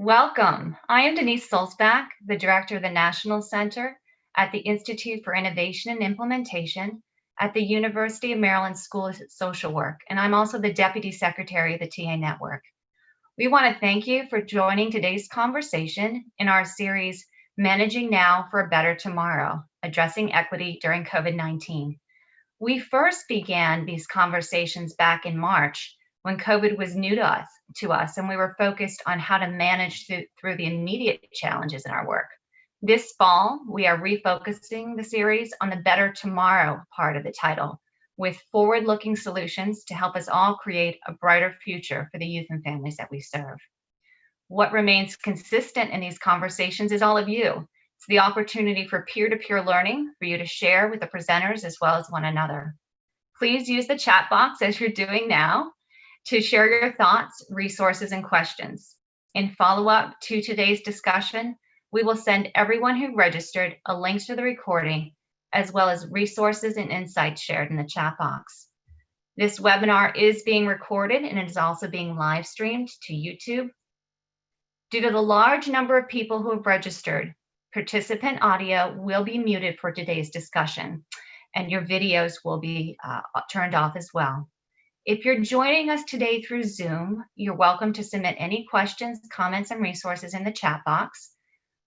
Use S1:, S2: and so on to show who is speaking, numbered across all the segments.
S1: Welcome. I am Denise Sulzbach, the Director of the National Center at the Institute for Innovation and Implementation at the University of Maryland School of Social Work, and I'm also the Deputy Secretary of the TA Network. We want to thank you for joining today's conversation in our series, Managing Now for a Better Tomorrow, Addressing Equity During COVID-19. We first began these conversations back in March when COVID was new to us, and we were focused on how to manage through the immediate challenges in our work. This fall, we are refocusing the series on the Better Tomorrow part of the title, with forward-looking solutions to help us all create a brighter future for the youth and families that we serve. What remains consistent in these conversations is all of you. It's the opportunity for peer-to-peer learning for you to share with the presenters as well as one another. Please use the chat box as you're doing now to share your thoughts, resources, and questions. In follow-up to today's discussion, we will send everyone who registered a link to the recording, as well as resources and insights shared in the chat box. This webinar is being recorded and it is also being live streamed to YouTube. Due to the large number of people who have registered, participant audio will be muted for today's discussion, and your videos will be turned off as well. If you're joining us today through Zoom, you're welcome to submit any questions, comments, and resources in the chat box.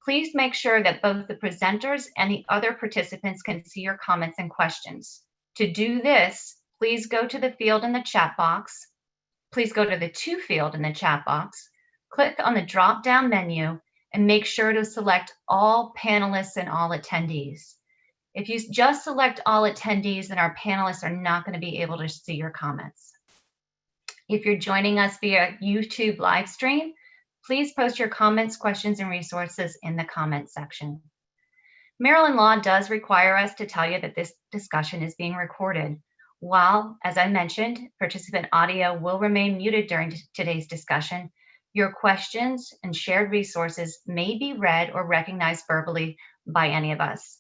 S1: Please make sure that both the presenters and the other participants can see your comments and questions. To do this, please go to the field in the chat box. Please go to the To field in the chat box, click on the drop-down menu, and make sure to select all panelists and all attendees. If you just select all attendees, then our panelists are not going to be able to see your comments. If you're joining us via YouTube live stream, please post your comments, questions, and resources in the comments section. Maryland law does require us to tell you that this discussion is being recorded. While, as I mentioned, participant audio will remain muted during today's discussion, your questions and shared resources may be read or recognized verbally by any of us.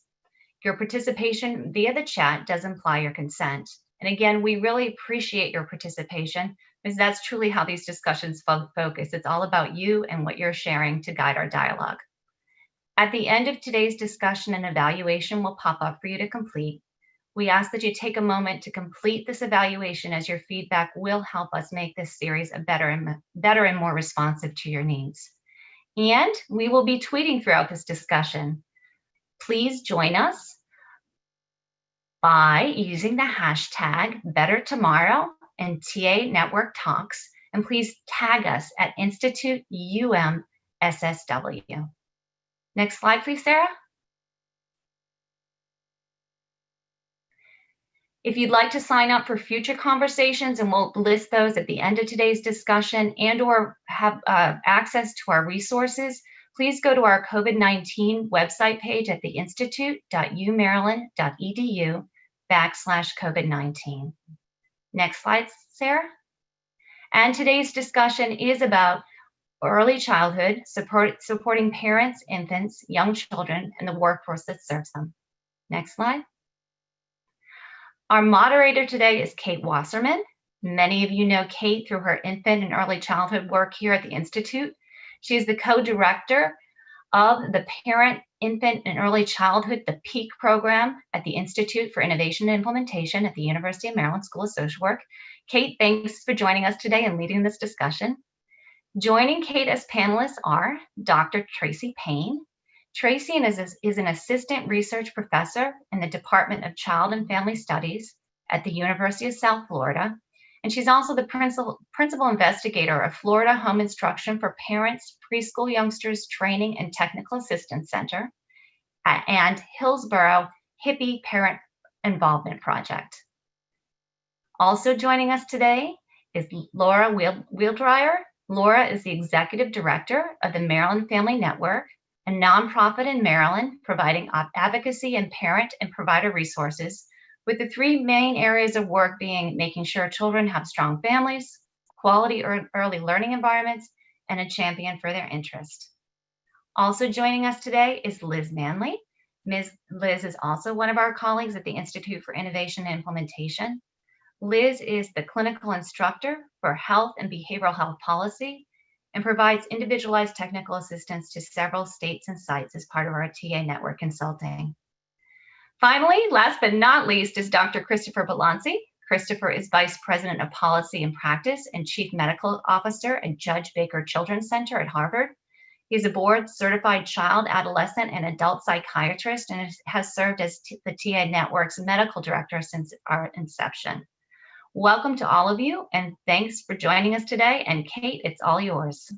S1: Your participation via the chat does imply your consent. And again, we really appreciate your participation because that's truly how these discussions focus. It's all about you and what you're sharing to guide our dialogue. At the end of today's discussion, an evaluation will pop up for you to complete. We ask that you take a moment to complete this evaluation, as your feedback will help us make this series better and more responsive to your needs. And we will be tweeting throughout this discussion. Please join us by using the hashtag #BetterTomorrow and TA Network Talks, and please tag us at Institute SSW. Next slide, please, Sarah. If you'd like to sign up for future conversations, and we'll list those at the end of today's discussion, and or have access to our resources, please go to our COVID-19 website page at theinstitute.umaryland.edu/COVID-19. Next slide, Sarah. And today's discussion is about early childhood, supporting parents, infants, young children, and the workforce that serves them. Next slide. Our moderator today is Kate Wasserman. Many of you know Kate through her infant and early childhood work here at the Institute. She is the co-director of the Parent, Infant, and Early Childhood, the PEAK program at the Institute for Innovation and Implementation at the University of Maryland School of Social Work. Kate, thanks for joining us today and leading this discussion. Joining Kate as panelists are Dr. Tracy Payne. Tracy is an assistant research professor in the Department of Child and Family Studies at the University of South Florida, and she's also the principal investigator of Florida Home Instruction for Parents, Preschool Youngsters Training and Technical Assistance Center and Hillsborough Hippie Parent Involvement Project. Also joining us today is Laura Wheeldryer. Laura is the executive director of the Maryland Family Network, a nonprofit in Maryland providing advocacy and parent and provider resources, with the three main areas of work being making sure children have strong families, quality early learning environments, and a champion for their interest. Also joining us today is Liz Manley. Liz is also one of our colleagues at the Institute for Innovation and Implementation. Liz is the clinical instructor for health and behavioral health policy and provides individualized technical assistance to several states and sites as part of our TA network consulting. Finally, last but not least, is Dr. Christopher Balanci. Christopher is Vice President of Policy and Practice and Chief Medical Officer at Judge Baker Children's Center at Harvard. He's a board-certified child, adolescent, and adult psychiatrist and has served as the TA Network's medical director since our inception. Welcome to all of you, and thanks for joining us today. And Kate, it's all yours.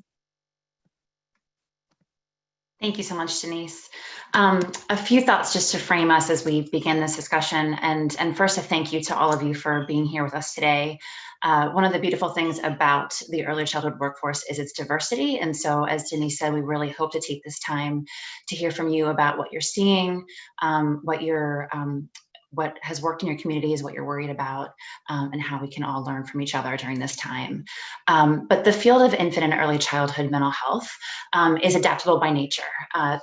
S2: Thank you so much, Denise. A few thoughts just to frame us as we begin this discussion. And first, a thank you to all of you for being here with us today. One of the beautiful things about the early childhood workforce is its diversity. And so, as Denise said, we really hope to take this time to hear from you about what you're seeing, what has worked in your communities, what you're worried about, and how we can all learn from each other during this time. But the field of infant and early childhood mental health is adaptable by nature.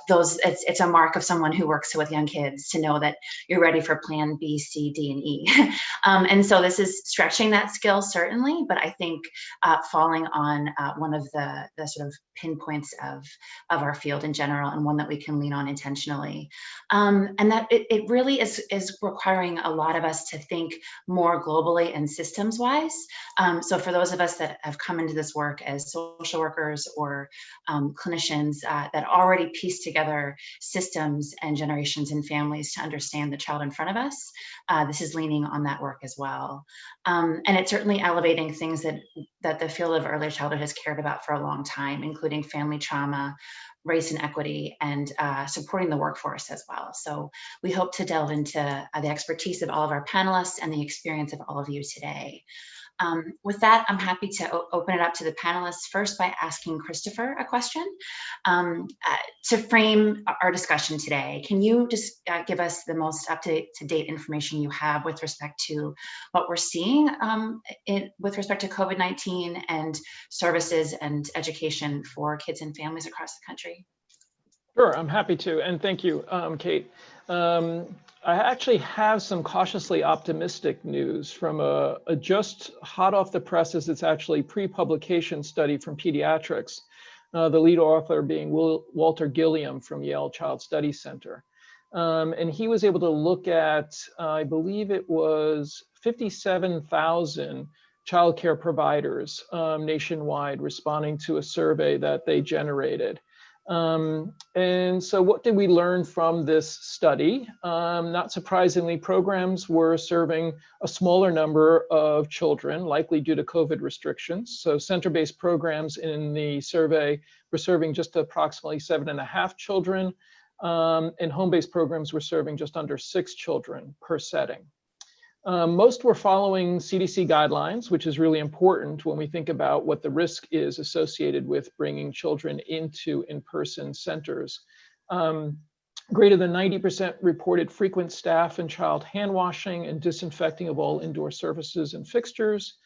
S2: It's a mark of someone who works with young kids to know that you're ready for plan B, C, D, and E. And so this is stretching that skill, certainly, but I think falling on one of the sort of pinpoints of our field in general, and one that we can lean on intentionally. And that it really is requiring a lot of us to think more globally and systems wise. So for those of us that have come into this work as social workers or clinicians that already piece together systems and generations and families to understand the child in front of us, this is leaning on that work as well. And it's certainly elevating things that the field of early childhood has cared about for a long time, including family trauma, race and equity, and supporting the workforce as well. So we hope to delve into the expertise of all of our panelists and the experience of all of you today. With that, I'm happy to open it up to the panelists first by asking Christopher a question. To frame our discussion today, can you just give us the most up-to-date information you have with respect to what we're seeing with respect to COVID-19 and services and education for kids and families across the country?
S3: Sure, I'm happy to, and thank you, Kate. I actually have some cautiously optimistic news from a just hot off the presses. It's actually pre-publication study from pediatrics, the lead author being Walter Gilliam from Yale Child Study Center. And he was able to look at, I believe it was 57,000 childcare providers nationwide responding to a survey that they generated. And so what did we learn from this study? Not surprisingly, programs were serving a smaller number of children, likely due to COVID restrictions. So center-based programs in the survey were serving just approximately 7.5 children, and home-based programs were serving just under 6 children per setting. Most were following CDC guidelines, which is really important when we think about what the risk is associated with bringing children into in-person centers. Greater than 90% reported frequent staff and child hand washing and disinfecting of all indoor surfaces and fixtures.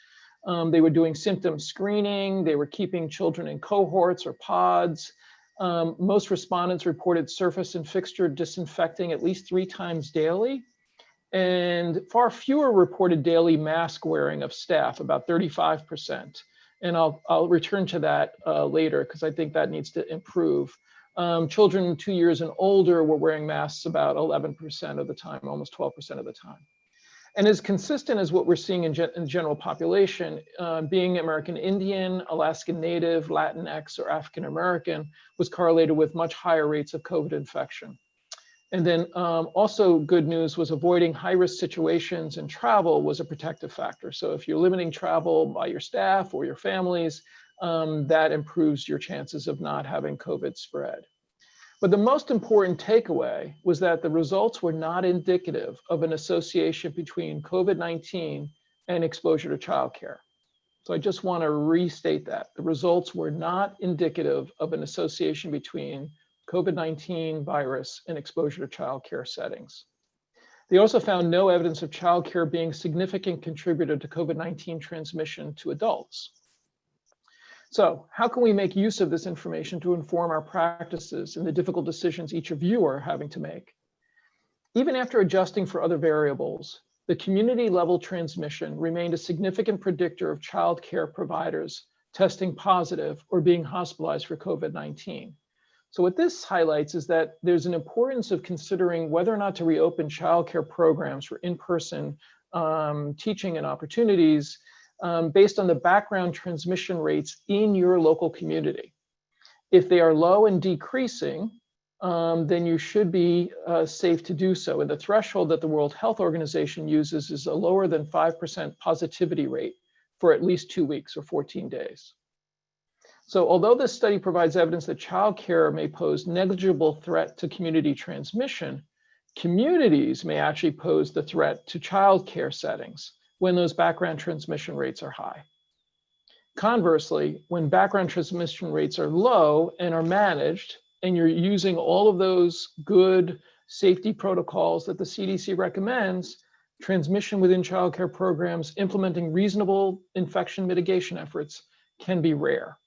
S3: They were doing symptom screening. They were keeping children in cohorts or pods. Most respondents reported surface and fixture disinfecting at least 3 times daily. And far fewer reported daily mask wearing of staff, about 35%. And I'll return to that later because I think that needs to improve. Children 2 years and older were wearing masks about 11% of the time, almost 12% of the time. And as consistent as what we're seeing in general population, being American Indian, Alaskan Native, Latinx, or African American was correlated with much higher rates of COVID infection. And then also good news was avoiding high-risk situations and travel was a protective factor. So if you're limiting travel by your staff or your families, that improves your chances of not having COVID spread. But the most important takeaway was that the results were not indicative of an association between COVID-19 and exposure to childcare. So I just want to restate that. The results were not indicative of an association between COVID-19 virus and exposure to childcare settings. They also found no evidence of childcare being a significant contributor to COVID-19 transmission to adults. So how can we make use of this information to inform our practices and the difficult decisions each of you are having to make? Even after adjusting for other variables, the community level transmission remained a significant predictor of childcare providers testing positive, or being hospitalized for COVID-19. So what this highlights is that there's an importance of considering whether or not to reopen childcare programs for in-person teaching and opportunities based on the background transmission rates in your local community. If they are low and decreasing, then you should be safe to do so. And the threshold that the World Health Organization uses is a lower than 5% positivity rate for at least 2 weeks or 14 days. So although this study provides evidence that childcare may pose negligible threat to community transmission, communities may actually pose the threat to childcare settings when those background transmission rates are high. Conversely, when background transmission rates are low and are managed, and you're using all of those good safety protocols that the CDC recommends, transmission within childcare programs implementing reasonable infection mitigation efforts can be rare.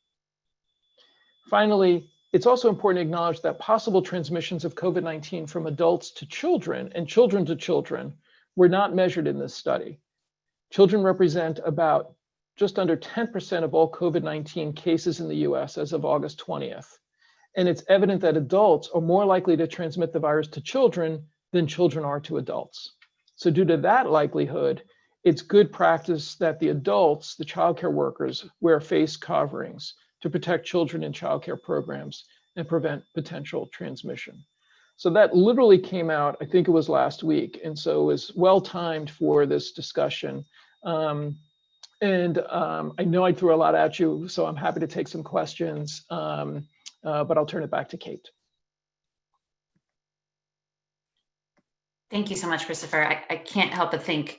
S3: Finally, it's also important to acknowledge that possible transmissions of COVID-19 from adults to children and children to children were not measured in this study. Children represent about just under 10% of all COVID-19 cases in the US as of August 20th. And it's evident that adults are more likely to transmit the virus to children than children are to adults. So due to that likelihood, it's good practice that the adults, the childcare workers, wear face coverings to protect children in childcare programs and prevent potential transmission. So that literally came out, I think it was last week, and so it was well timed for this discussion. I know I threw a lot at you, so I'm happy to take some questions, but I'll turn it back to Kate.
S2: Thank you so much, Christopher. I can't help but think,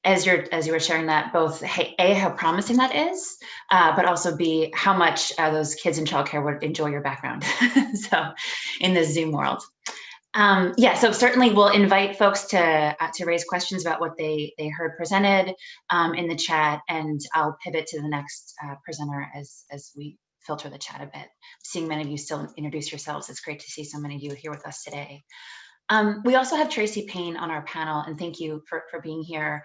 S2: as you were sharing that, both A, how promising that is, but also B, how much those kids in childcare would enjoy your background. So in the Zoom world. Yeah, so certainly we'll invite folks to raise questions about what they heard presented in the chat, and I'll pivot to the next presenter as we filter the chat a bit. Seeing many of you still introduce yourselves, it's great to see so many of you here with us today. We also have Tracy Payne on our panel, and thank you for being here.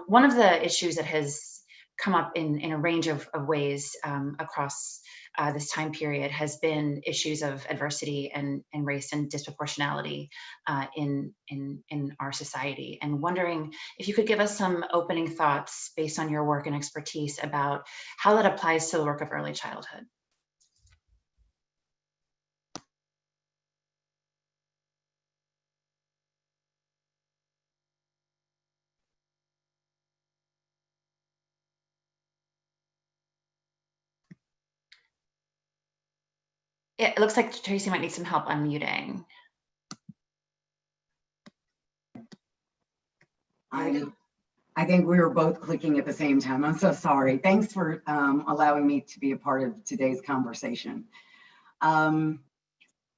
S2: One of the issues that has come up in a range of ways across this time period has been issues of adversity and race and disproportionality in our society, and wondering if you could give us some opening thoughts based on your work and expertise about how that applies to the work of early childhood. It looks like Tracy might need some help unmuting.
S4: I think we were both clicking at the same time. I'm so sorry. Thanks for allowing me to be a part of today's conversation. I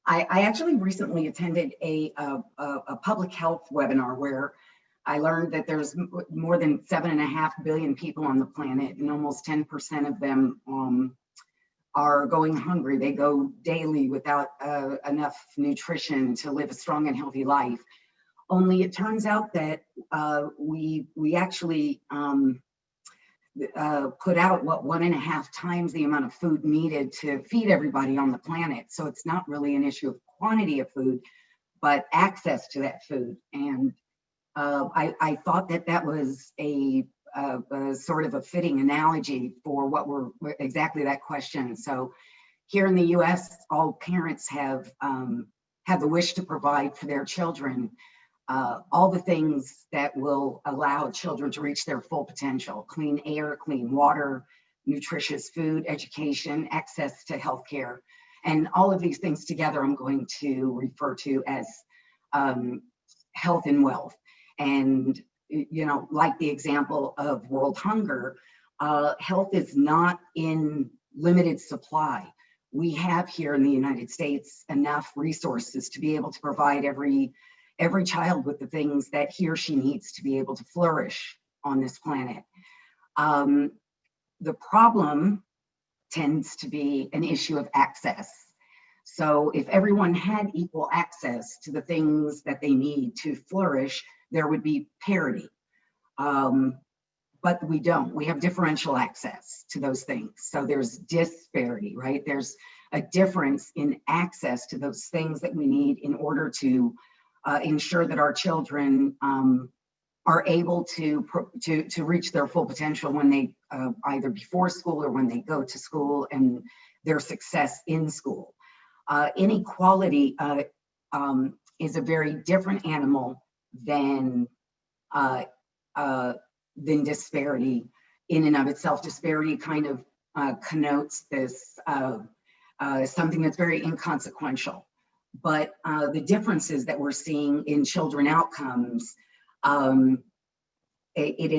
S4: actually recently attended a public health webinar where I learned that there's more than 7.5 billion people on the planet, and almost 10% of them are going hungry. They go daily without enough nutrition to live a strong and healthy life. Only it turns out that we actually put out 1.5 times the amount of food needed to feed everybody on the planet. So it's not really an issue of quantity of food, but access to that food. And I thought that was a sort of a fitting analogy for what we're exactly that question. So here in the US, all parents have the wish to provide for their children all the things that will allow children to reach their full potential: clean air, clean water, nutritious food, education, access to healthcare. And all of these things together I'm going to refer to as health and wealth. And you know, like the example of world hunger, health is not in limited supply. We have here in the United States enough resources to be able to provide every child with the things that he or she needs to be able to flourish on this planet. The problem tends to be an issue of access. So if everyone had equal access to the things that they need to flourish, there would be parity. but we don't. We have differential access to those things. So there's disparity, right? There's a difference in access to those things that we need in order to ensure that our children are able to reach their full potential when they either before school or when they go to school, and their success in school. Inequality is a very different animal than disparity in and of itself. Disparity kind of connotes this something that's very inconsequential. But the differences that we're seeing in children outcomes, it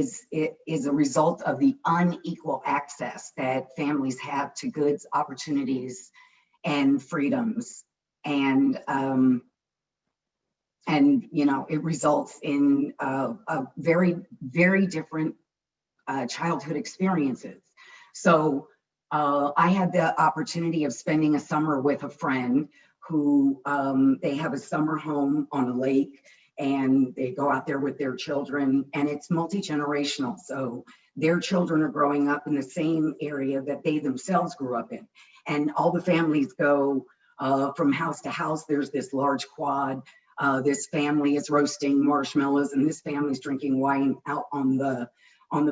S4: is a result of the unequal access that families have to goods, opportunities, and freedoms. And you know, it results in a very, very different childhood experiences. So I had the opportunity of spending a summer with a friend who they have a summer home on a lake, and they go out there with their children, and it's multi-generational. So their children are growing up in the same area that they themselves grew up in. And all the families go from house to house. There's this large quad. This family is roasting marshmallows, and this family's drinking wine out on the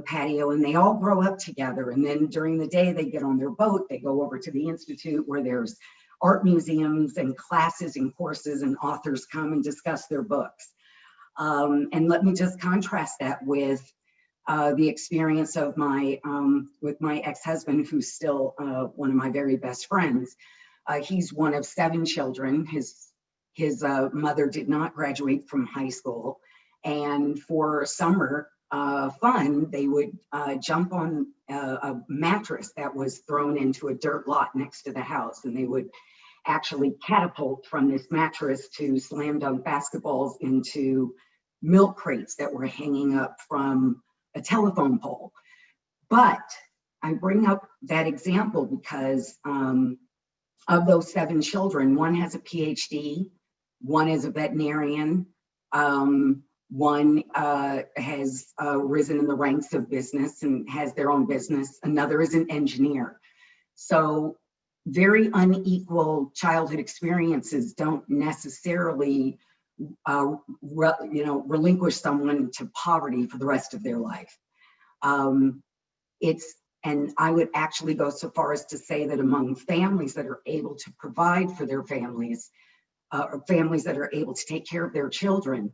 S4: patio, and they all grow up together. And then during the day, they get on their boat, they go over to the Institute where there's art museums and classes and courses, and authors come and discuss their books. And let me just contrast that with the experience of my with my ex-husband, who's still one of my very best friends. He's one of 7 children. His mother did not graduate from high school, and for summer fun, they would jump on a mattress that was thrown into a dirt lot next to the house, and they would actually catapult from this mattress to slam dunk basketballs into milk crates that were hanging up from a telephone pole. But I bring up that example because of those 7 children, one has a PhD, one is a veterinarian, one has risen in the ranks of business and has their own business, another is an engineer. So very unequal childhood experiences don't necessarily relinquish someone to poverty for the rest of their life. And I would actually go so far as to say that among families that are able to provide for their families, or families that are able to take care of their children,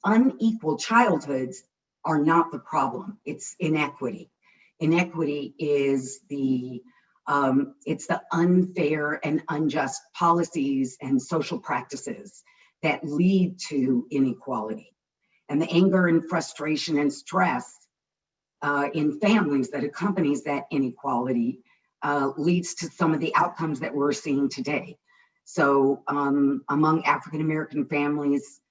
S4: unequal childhoods are not the problem. It's inequity. Inequity is it's the unfair and unjust policies and social practices that lead to inequality. And the anger and frustration and stress in families that accompanies that inequality leads to some of the outcomes that we're seeing today. So among African-American families,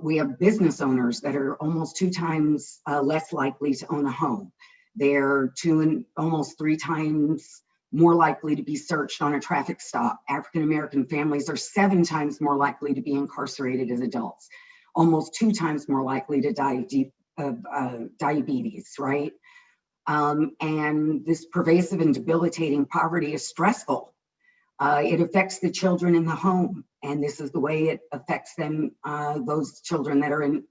S4: we have business owners that are almost 2 times less likely to own a home. They're 2 and almost 3 times more likely to be searched on a traffic stop. African-American families are 7 times more likely to be incarcerated as adults, almost 2 times more likely to die of diabetes, right? And this pervasive and debilitating poverty is stressful. It affects the children in the home, and this is the way it affects them, those children that are in,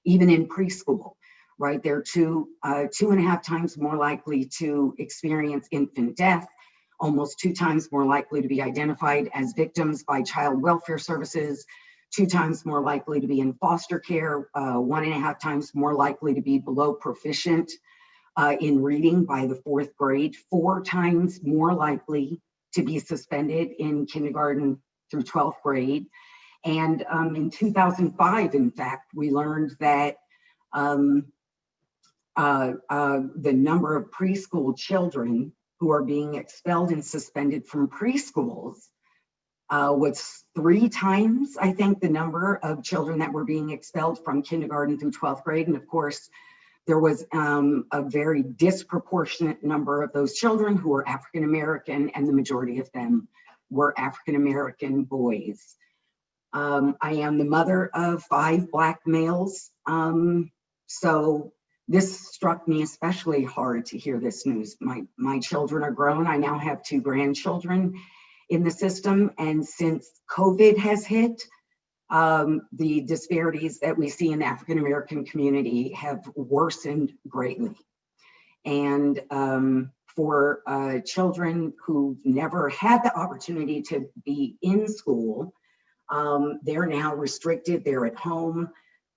S4: even in preschool, right? They're 2.5 times more likely to experience infant death, almost 2 times more likely to be identified as victims by child welfare services, 2 times more likely to be in foster care, 1.5 times more likely to be below proficient in reading by the 4th grade, 4 times more likely to be suspended in kindergarten through 12th grade. And in 2005, in fact, we learned that the number of preschool children who are being expelled and suspended from preschools was 3 times, I think, the number of children that were being expelled from kindergarten through 12th grade. And of course, there was a very disproportionate number of those children who were African-American, and the majority of them were African-American boys. I am the mother of 5 Black males. So this struck me especially hard to hear this news. My children are grown. I now have 2 grandchildren in the system. And since COVID has hit, the disparities that we see in the African-American community have worsened greatly. And for children who never had the opportunity to be in school, they're now restricted, they're at home,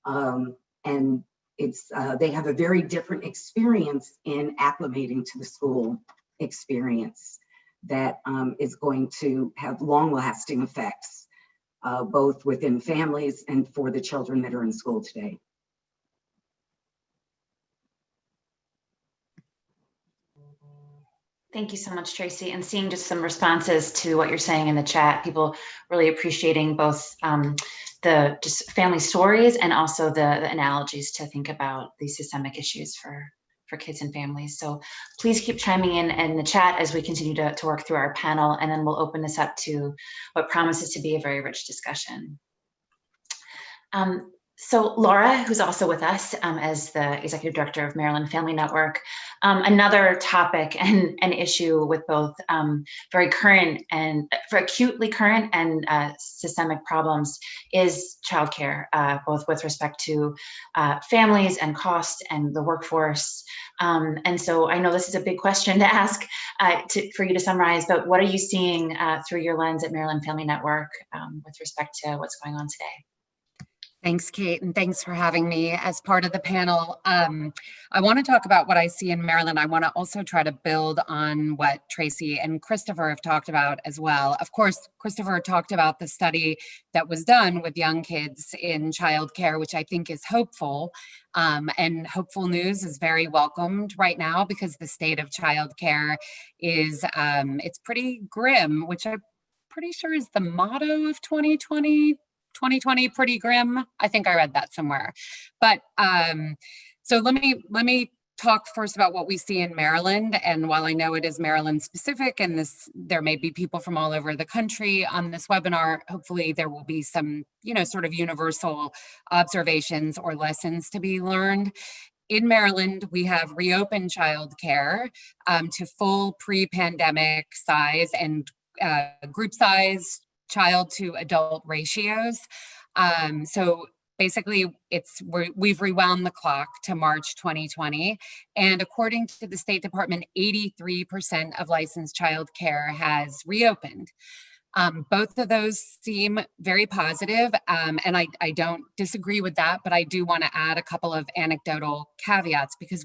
S4: and it's they have a very different experience in acclimating to the school experience that is going to have long-lasting effects, both within families and for the children that are in school today.
S2: Thank you so much, Tracy. And seeing just some responses to what you're saying in the chat, people really appreciating both the just family stories and also the analogies to think about these systemic issues for kids and families. So please keep chiming in the chat as we continue to work through our panel, and then we'll open this up to what promises to be a very rich discussion. So Laura, who's also with us as the Executive Director of Maryland Family Network, another topic and an issue with both very current and for acutely current and systemic problems is childcare, both with respect to families and cost and the workforce. And so I know this is a big question to ask for you to summarize, but what are you seeing through your lens at Maryland Family Network with respect to what's going on today?
S5: Thanks, Kate, and thanks for having me as part of the panel. I want to talk about what I see in Maryland. I want to also try to build on what Tracy and Christopher have talked about as well. Of course, Christopher talked about the study that was done with young kids in childcare, which I think is hopeful. And hopeful news is very welcomed right now because the state of childcare is, it's pretty grim, which I'm pretty sure is the motto of 2020. 2020 pretty grim. I think I read that somewhere. But so let me talk first about what we see in Maryland. And while I know it is Maryland specific and there may be people from all over the country on this webinar, hopefully there will be some, sort of universal observations or lessons to be learned. In Maryland, we have reopened childcare to full pre-pandemic size and group size child to adult ratios. So basically we've rewound the clock to March 2020. And according to the State Department, 83% of licensed childcare has reopened. Both of those seem very positive, and I don't disagree with that, but I do want to add a couple of anecdotal caveats because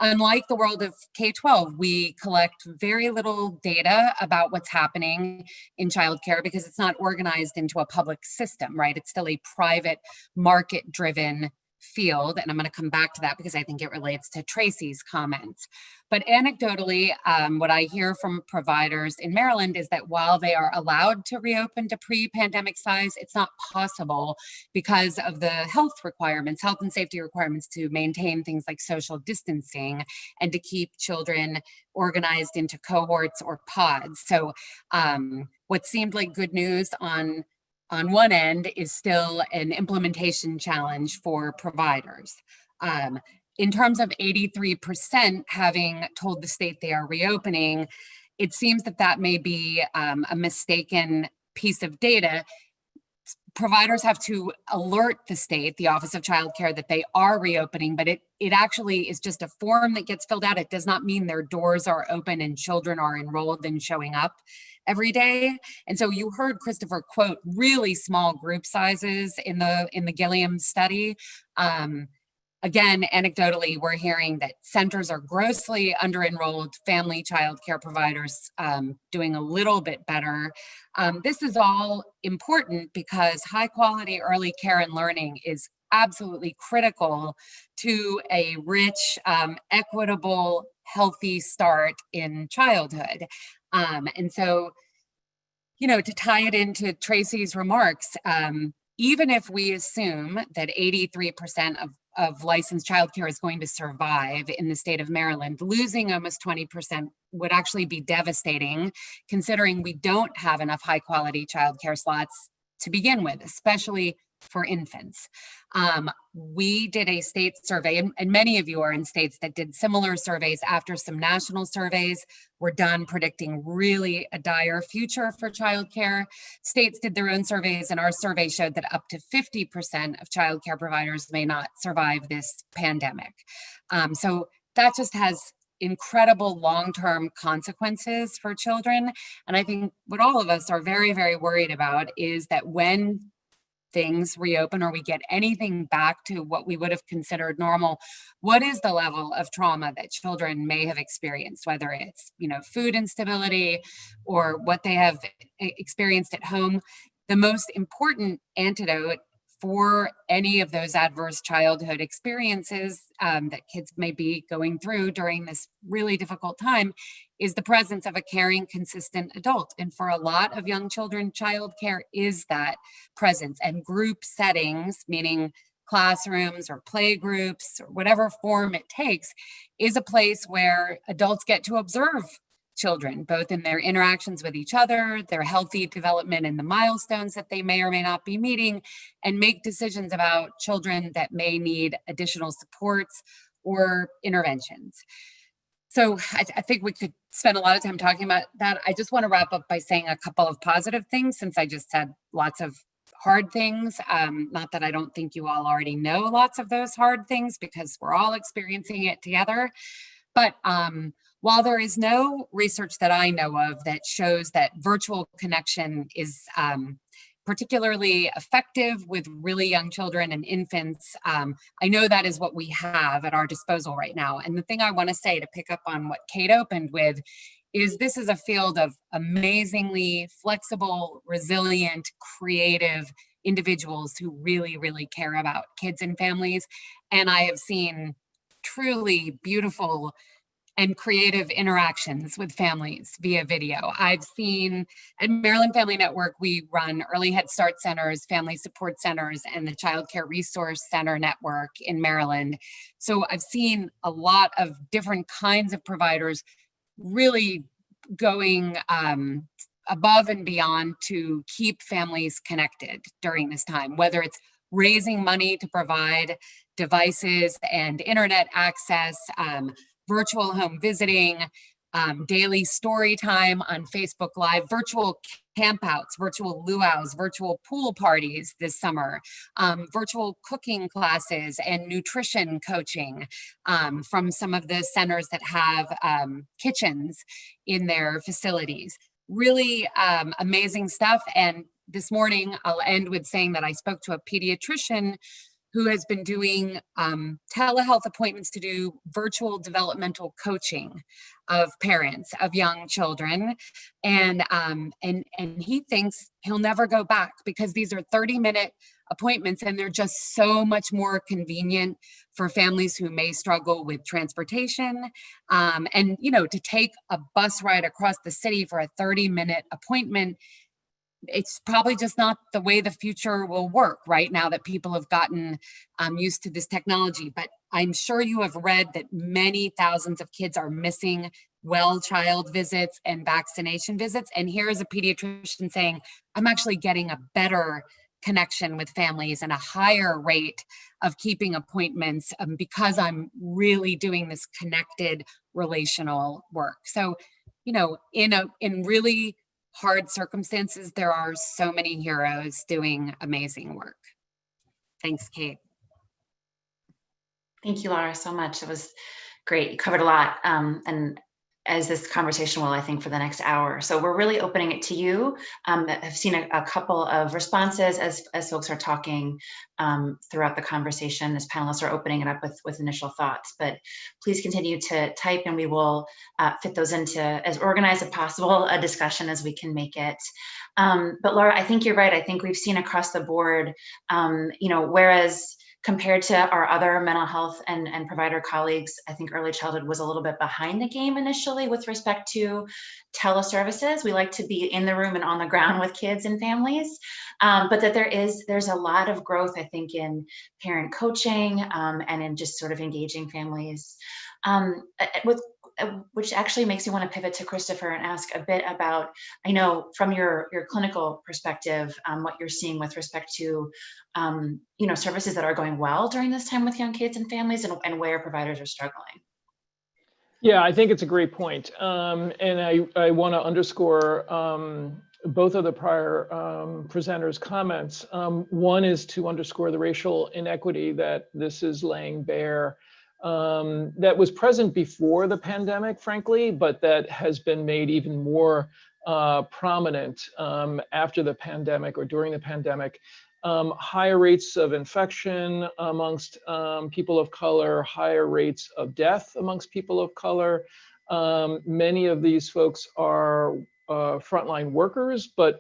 S5: unlike the world of K-12, we collect very little data about what's happening in childcare because it's not organized into a public system, right? It's still a private market-driven field. And I'm going to come back to that because I think it relates to Tracy's comments. But anecdotally, what I hear from providers in Maryland is that while they are allowed to reopen to pre-pandemic size, it's not possible because of the health requirements, health and safety requirements to maintain things like social distancing and to keep children organized into cohorts or pods. So what seemed like good news on one end is still an implementation challenge for providers. In terms of 83% having told the state they are reopening, it seems that may be a mistaken piece of data. Providers have to alert the state, the Office of Child Care, that they are reopening, but it actually is just a form that gets filled out. It does not mean their doors are open and children are enrolled and showing up every day. And so you heard Christopher quote really small group sizes in the Gilliam study. Again, anecdotally, we're hearing that centers are grossly under-enrolled, family child care providers doing a little bit better. This is all important because high-quality early care and learning is absolutely critical to a rich, equitable, healthy start in childhood. And so, to tie it into Tracy's remarks, even if we assume that 83% of licensed childcare is going to survive in the state of Maryland, losing almost 20% would actually be devastating, considering we don't have enough high quality childcare slots to begin with, especially for infants. We did a state survey, and many of you are in states that did similar surveys after some national surveys were done predicting really a dire future for childcare. States did their own surveys, and our survey showed that up to 50% of childcare providers may not survive this pandemic. So that just has incredible long-term consequences for children. And I think what all of us are very, very worried about is that when things reopen or we get anything back to what we would have considered normal, what is the level of trauma that children may have experienced, whether it's, food instability or what they have experienced at home. The most important antidote for any of those adverse childhood experiences that kids may be going through during this really difficult time is the presence of a caring, consistent adult. And for a lot of young children, childcare is that presence, and group settings, meaning classrooms or play groups or whatever form it takes, is a place where adults get to observe children, both in their interactions with each other, their healthy development and the milestones that they may or may not be meeting, and make decisions about children that may need additional supports or interventions. So I think we could spend a lot of time talking about that. I just want to wrap up by saying a couple of positive things, since I just said lots of hard things. Not that I don't think you all already know lots of those hard things, because we're all experiencing it together. But while there is no research that I know of that shows that virtual connection is particularly effective with really young children and infants, I know that is what we have at our disposal right now. And the thing I want to say, to pick up on what Kate opened with, is this is a field of amazingly flexible, resilient, creative individuals who really, really care about kids and families. And I have seen truly beautiful and creative interactions with families via video. I've seen at Maryland Family Network, we run early Head Start centers, family support centers, and the Child Care Resource Center network in Maryland. So I've seen a lot of different kinds of providers really going above and beyond to keep families connected during this time, whether it's raising money to provide devices and internet access, virtual home visiting, daily story time on Facebook Live, virtual campouts, virtual luau's, virtual pool parties this summer, virtual cooking classes and nutrition coaching from some of the centers that have kitchens in their facilities. Really amazing stuff. And this morning, I'll end with saying that I spoke to a pediatrician who has been doing telehealth appointments to do virtual developmental coaching of parents of young children. And he thinks he'll never go back, because these are 30-minute appointments and they're just so much more convenient for families who may struggle with transportation. And, to take a bus ride across the city for a 30-minute appointment, it's probably just not the way the future will work right now that people have gotten used to this technology. But I'm sure you have read that many thousands of kids are missing well child visits and vaccination visits. And here is a pediatrician saying, I'm actually getting a better connection with families and a higher rate of keeping appointments because I'm really doing this connected relational work. So, in really hard circumstances, there are so many heroes doing amazing work. Thanks, Kate.
S2: Thank you, Laura, so much. It was great. You covered a lot. And as this conversation will, I think, for the next hour. So we're really opening it to you. I've seen a couple of responses as folks are talking throughout the conversation, as panelists are opening it up with initial thoughts. But please continue to type, and we will fit those into as organized as possible a discussion as we can make it. But Laura, I think you're right. I think we've seen across the board, whereas compared to our other mental health and provider colleagues, I think early childhood was a little bit behind the game initially with respect to teleservices. We like to be in the room and on the ground with kids and families, but that there's a lot of growth, I think, in parent coaching and in just sort of engaging families. With which actually makes me want to pivot to Christopher and ask a bit about, I know from your clinical perspective, what you're seeing with respect to, services that are going well during this time with young kids and families, and where providers are struggling.
S3: Yeah, I think it's a great point. And I want to underscore both of the prior presenters' comments. One is to underscore the racial inequity that this is laying bare, that was present before the pandemic, frankly, but that has been made even more prominent after the pandemic or during the pandemic. Higher rates of infection amongst people of color, higher rates of death amongst people of color. Many of these folks are frontline workers, but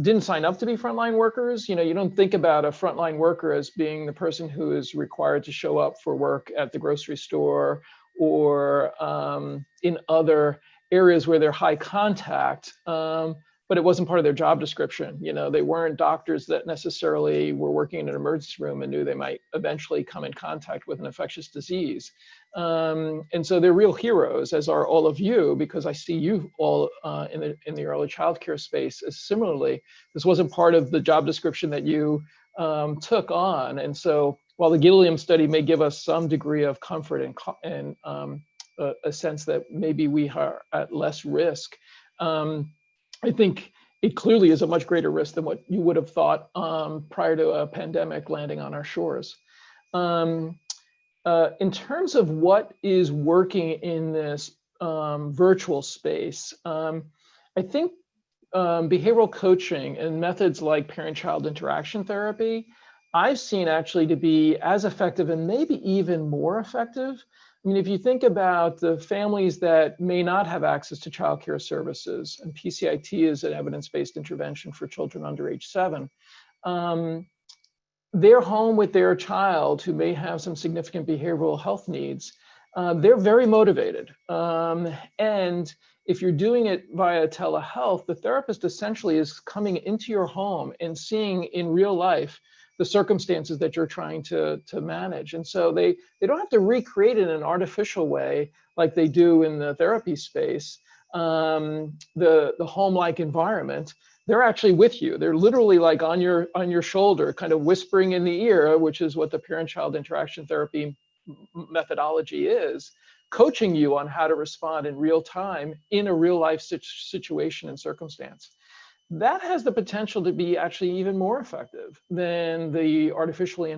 S3: didn't sign up to be frontline workers. You don't think about a frontline worker as being the person who is required to show up for work at the grocery store or in other areas where they're high contact. But it wasn't part of their job description. They weren't doctors that necessarily were working in an emergency room and knew they might eventually come in contact with an infectious disease. And so they're real heroes, as are all of you, because I see you all in the early childcare space. Similarly, this wasn't part of the job description that you took on. And so while the Gilliam study may give us some degree of comfort and a sense that maybe we are at less risk, I think it clearly is a much greater risk than what you would have thought prior to a pandemic landing on our shores. In terms of what is working in this virtual space, I think behavioral coaching and methods like parent-child interaction therapy, I've seen actually to be as effective and maybe even more effective. I mean, if you think about the families that may not have access to childcare services, and PCIT is an evidence-based intervention for children under age 7, they're home with their child who may have some significant behavioral health needs. They're very motivated. And if you're doing it via telehealth, the therapist essentially is coming into your home and seeing in real life the circumstances that you're trying to manage. And so they don't have to recreate it in an artificial way like they do in the therapy space, the home-like environment. They're actually with you. They're literally like on your shoulder, kind of whispering in the ear, which is what the parent-child interaction therapy methodology is, coaching you on how to respond in real time in a real life situation and circumstance. That has the potential to be actually even more effective than the artificially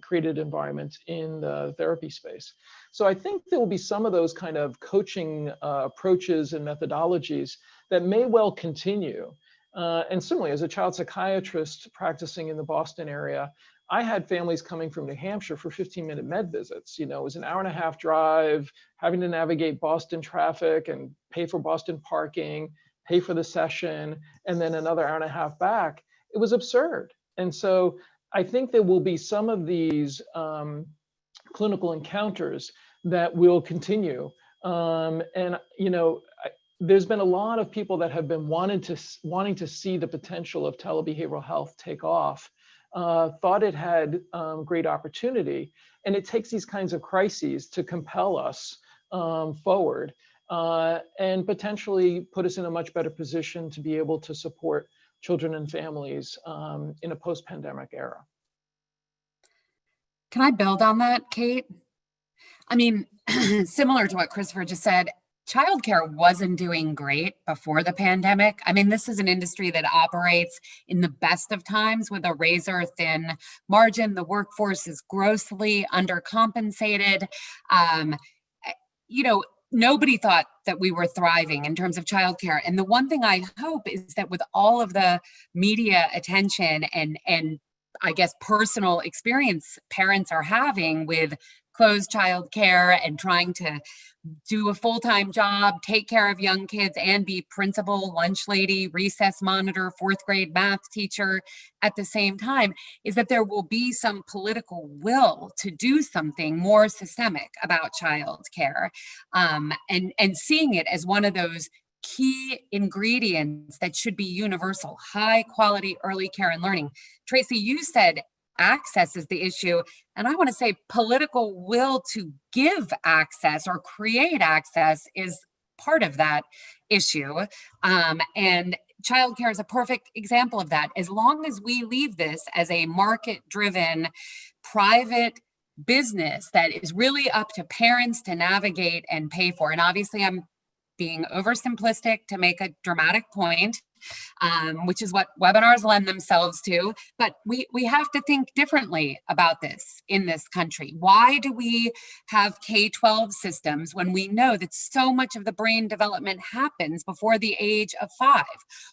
S3: created environment in the therapy space. So I think there will be some of those kind of coaching approaches and methodologies that may well continue. And similarly, as a child psychiatrist practicing in the Boston area, I had families coming from New Hampshire for 15-minute med visits. It was an hour-and-a-half drive, having to navigate Boston traffic and pay for Boston parking, pay for the session, and then another hour-and-a-half back. It was absurd. And so I think there will be some of these clinical encounters that will continue. There's been a lot of people that have been wanting to see the potential of telebehavioral health take off, thought it had great opportunity, and it takes these kinds of crises to compel us forward and potentially put us in a much better position to be able to support children and families in a post-pandemic era.
S5: Can I build on that, Kate? I mean, similar to what Christopher just said, childcare wasn't doing great before the pandemic. I mean, this is an industry that operates in the best of times with a razor-thin margin. The workforce is grossly undercompensated. Nobody thought that we were thriving in terms of childcare. And the one thing I hope is that with all of the media attention and I guess personal experience parents are having with closed childcare and trying to do a full-time job, take care of young kids, and be principal, lunch lady, recess monitor, fourth grade math teacher at the same time, is that there will be some political will to do something more systemic about childcare, and seeing it as one of those key ingredients that should be universal: high quality early care and learning. Tracy, you said access is the issue. And I want to say political will to give access or create access is part of that issue. And childcare is a perfect example of that. As long as we leave this as a market-driven, private business that is really up to parents to navigate and pay for, and obviously I'm being oversimplistic to make a dramatic point, which is what webinars lend themselves to, but we have to think differently about this in this country. Why do we have K-12 systems when we know that so much of the brain development happens before the age of 5?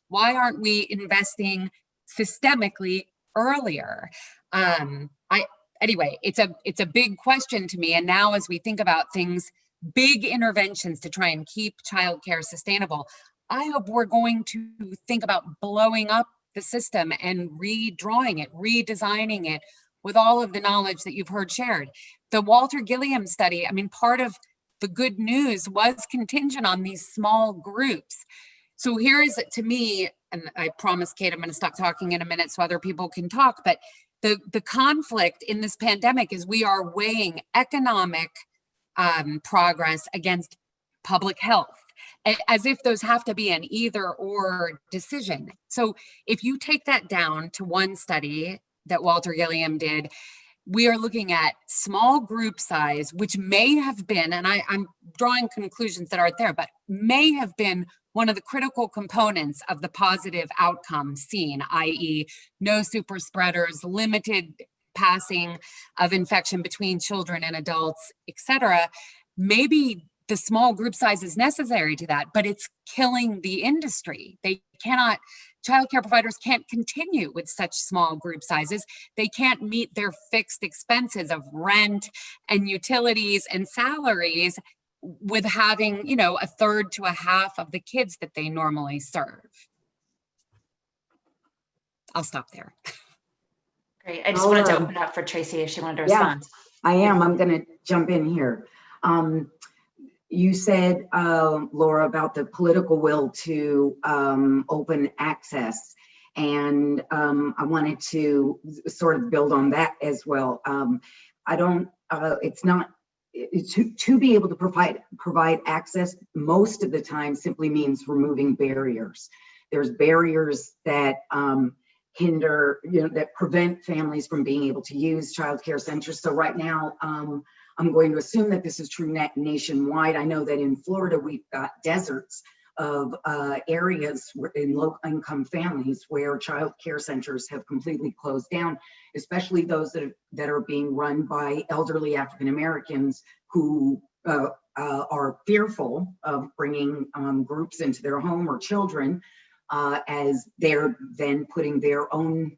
S5: Why aren't we investing systemically earlier? Anyway, it's a big question to me. And now as we think about things, big interventions to try and keep childcare sustainable, I hope we're going to think about blowing up the system and redrawing it, redesigning it with all of the knowledge that you've heard shared. The Walter Gilliam study, I mean, part of the good news was contingent on these small groups. So here is, to me, and I promise, Kate, I'm going to stop talking in a minute so other people can talk, but the conflict in this pandemic is we are weighing economic progress against public health, as if those have to be an either or decision. So if you take that down to one study that Walter Gilliam did, we are looking at small group size, which may have been, and I'm drawing conclusions that aren't there, but may have been one of the critical components of the positive outcome seen, i.e. no super spreaders, limited passing of infection between children and adults, etc. Maybe the small group size is necessary to that, but it's killing the industry. They cannot, childcare providers can't continue with such small group sizes. They can't meet their fixed expenses of rent and utilities and salaries with having, you know, a third to a half of the kids that they normally serve. I'll stop there.
S2: Great. I just wanted to open it up for Tracy if she wanted to respond.
S4: I am. I'm going to jump in here. You said, Laura, about the political will to open access. And I wanted to sort of build on that as well. It's not, to be able to provide access most of the time simply means removing barriers. There's barriers that hinder, that prevent families from being able to use childcare centers. So right now, I'm going to assume that this is true nationwide. I know that in Florida, we've got deserts of areas in low-income families where child care centers have completely closed down, especially those that are being run by elderly African Americans who are fearful of bringing groups into their home or children, as they're then putting their own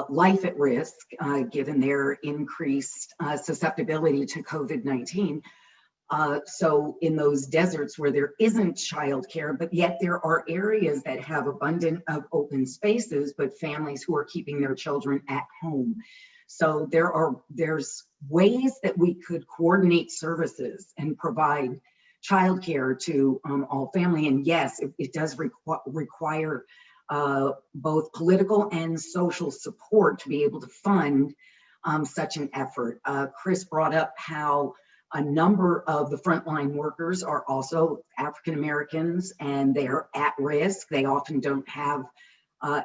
S4: life at risk, given their increased susceptibility to COVID-19. So in those deserts where there isn't childcare, but yet there are areas that have abundant of open spaces, but families who are keeping their children at home. So there's ways that we could coordinate services and provide childcare to all family. And yes, it does require both political and social support to be able to fund such an effort. Chris brought up how a number of the frontline workers are also African Americans and they're at risk. They often don't have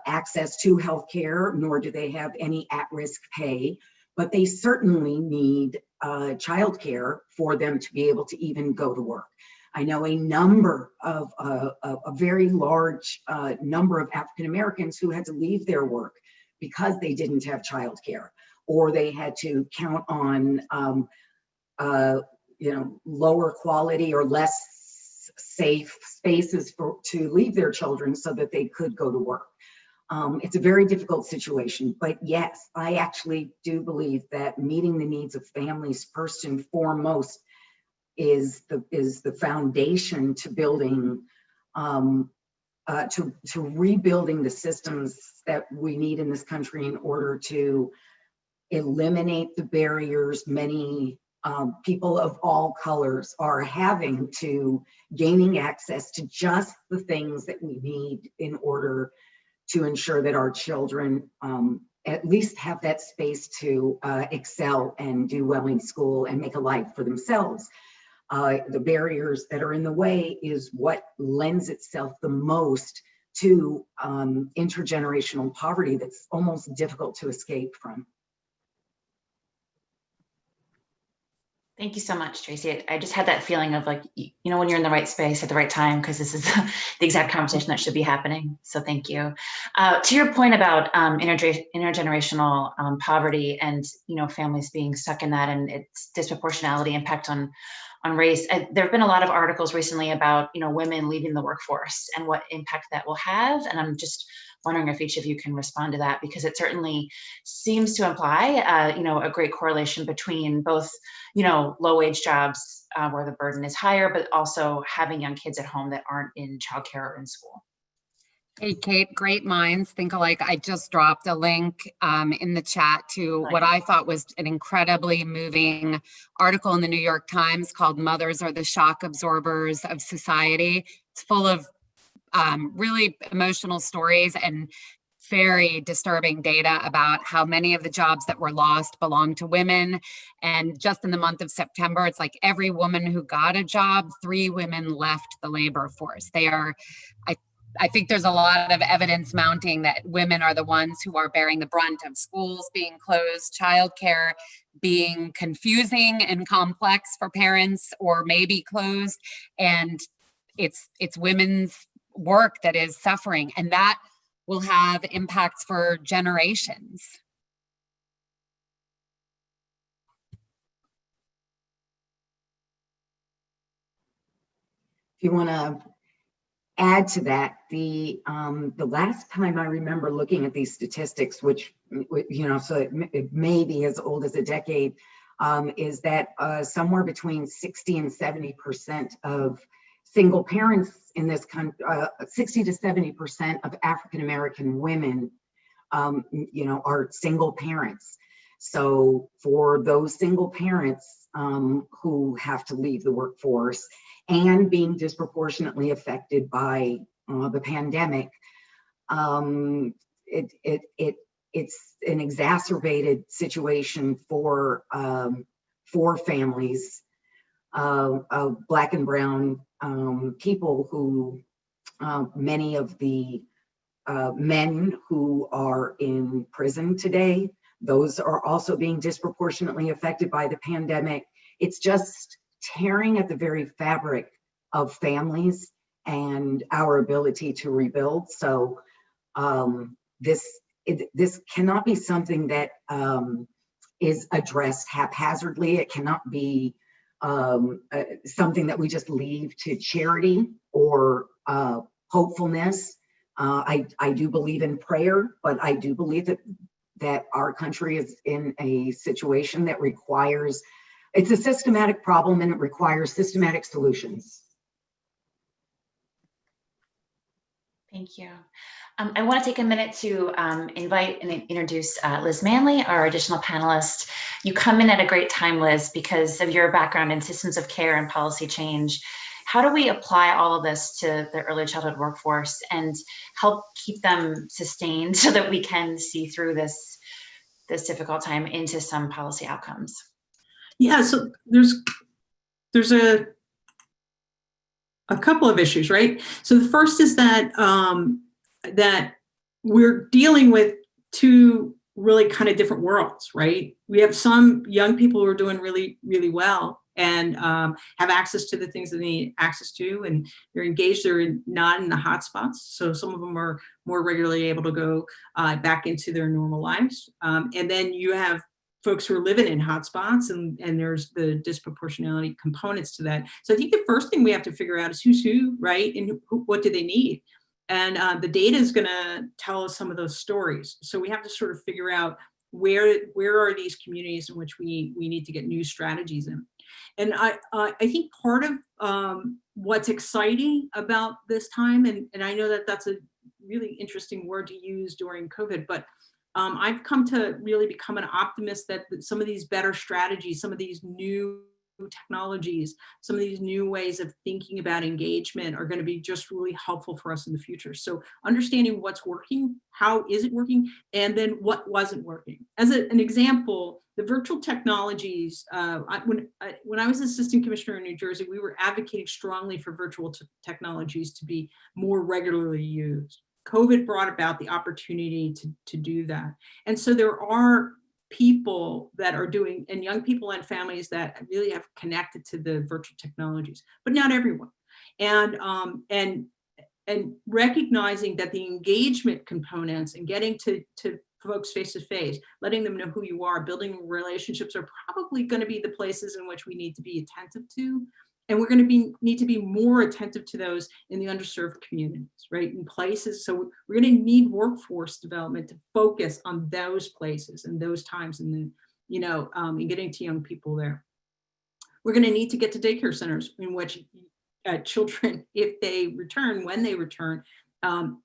S4: access to healthcare, nor do they have any at-risk pay, but they certainly need childcare for them to be able to even go to work. I know a number of, a very large number of African Americans who had to leave their work because they didn't have childcare, or they had to count on lower quality or less safe spaces to leave their children so that they could go to work. It's a very difficult situation, but yes, I actually do believe that meeting the needs of families first and foremost is the foundation to building, to rebuilding the systems that we need in this country in order to eliminate the barriers many people of all colors are having to gaining access to just the things that we need in order to ensure that our children at least have that space to excel and do well in school and make a life for themselves. The barriers that are in the way is what lends itself the most to intergenerational poverty that's almost difficult to escape from.
S2: Thank you so much, Tracy. I just had that feeling of like, you know, when you're in the right space at the right time, because this is the exact conversation that should be happening. So thank you. To your point about intergenerational poverty and, you know, families being stuck in that and its disproportionality impact on race, there have been a lot of articles recently about, you know, women leaving the workforce and what impact that will have. And I'm just wondering if each of you can respond to that, because it certainly seems to imply, you know, a great correlation between both, you know, low wage jobs where the burden is higher, but also having young kids at home that aren't in childcare or in school.
S5: Hey, Kate, great minds think alike. I just dropped a link in the chat to what I thought was an incredibly moving article in the New York Times called "Mothers Are the Shock Absorbers of Society." It's full of really emotional stories and very disturbing data about how many of the jobs that were lost belong to women. And just in the month of September, it's like every woman who got a job, 3 women left the labor force. They are, I think there's a lot of evidence mounting that women are the ones who are bearing the brunt of schools being closed, childcare being confusing and complex for parents or maybe closed. And it's women's work that is suffering, and that will have impacts for generations.
S4: If you want to add to that, the last time I remember looking at these statistics, which, you know, so it may be as old as a decade, is that somewhere between 60 and 70% of single parents in this country, 60 to 70% of African-American women, you know, are single parents. So for those single parents who have to leave the workforce and being disproportionately affected by the pandemic, it's an exacerbated situation for families of Black and brown people who, many of the men who are in prison today, those are also being disproportionately affected by the pandemic. It's just tearing at the very fabric of families and our ability to rebuild. So this cannot be something that is addressed haphazardly. It cannot be something that we just leave to charity or hopefulness. I do believe in prayer, but I do believe that our country is in a situation that requires, it's a systematic problem and it requires systematic solutions.
S2: Thank you. I want to take a minute to invite and introduce Liz Manley, our additional panelist. You come in at a great time, Liz, because of your background in systems of care and policy change. How do we apply all of this to the early childhood workforce and help keep them sustained so that we can see through this difficult time into some policy outcomes?
S6: Yeah, so there's a couple of issues, right? So the first is that that we're dealing with 2 really kind of different worlds, right? We have some young people who are doing really, really well and have access to the things that they need access to, and they're engaged, they're not in the hot spots. So some of them are more regularly able to go back into their normal lives. And then you have folks who are living in hotspots, and there's the disproportionality components to that. So I think the first thing we have to figure out is who's who, right? And what do they need? And the data is going to tell us some of those stories. So we have to sort of figure out where are these communities in which we need to get new strategies in. And I think part of what's exciting about this time, and I know that that's a really interesting word to use during COVID, but I've come to really become an optimist that some of these better strategies, some of these new technologies, some of these new ways of thinking about engagement are going to be just really helpful for us in the future. So understanding what's working, how is it working, and then what wasn't working. As an example, the virtual technologies, when I was assistant commissioner in New Jersey, we were advocating strongly for virtual technologies to be more regularly used. COVID brought about the opportunity to do that. And so there are people that are doing, and young people and families that really have connected to the virtual technologies, but not everyone. And recognizing that the engagement components and getting to folks face to face, letting them know who you are, building relationships are probably going to be the places in which we need to be attentive to. And we're going to need to be more attentive to those in the underserved communities, right? In places, so we're going to need workforce development to focus on those places and those times, and then, you know, and getting to young people there. We're going to need to get to daycare centers in which children, if they return, when they return,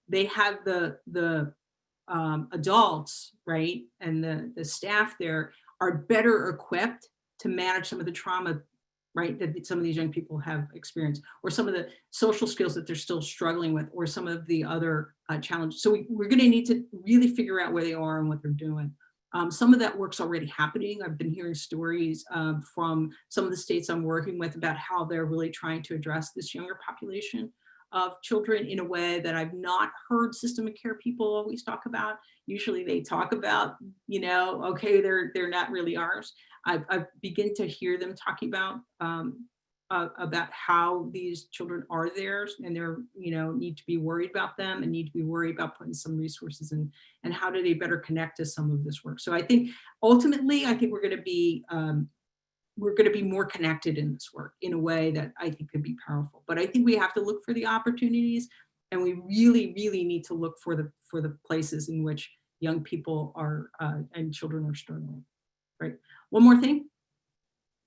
S6: they have the adults, right, and the staff there are better equipped to manage some of the trauma, right, that some of these young people have experienced, or some of the social skills that they're still struggling with, or some of the other challenges. So we're going to need to really figure out where they are and what they're doing. Some of that work's already happening. I've been hearing stories from some of the states I'm working with about how they're really trying to address this younger population of children in a way that I've not heard system of care people always talk about. Usually they talk about, you know, okay, they're not really ours. I've begun to hear them talking about how these children are theirs, and they're, you know, need to be worried about them and need to be worried about putting some resources in, and how do they better connect to some of this work. So I think ultimately, I think we're going to be more connected in this work in a way that I think could be powerful. But I think we have to look for the opportunities, and we really, really need to look for the places in which young people are and children are struggling. Right. One more thing,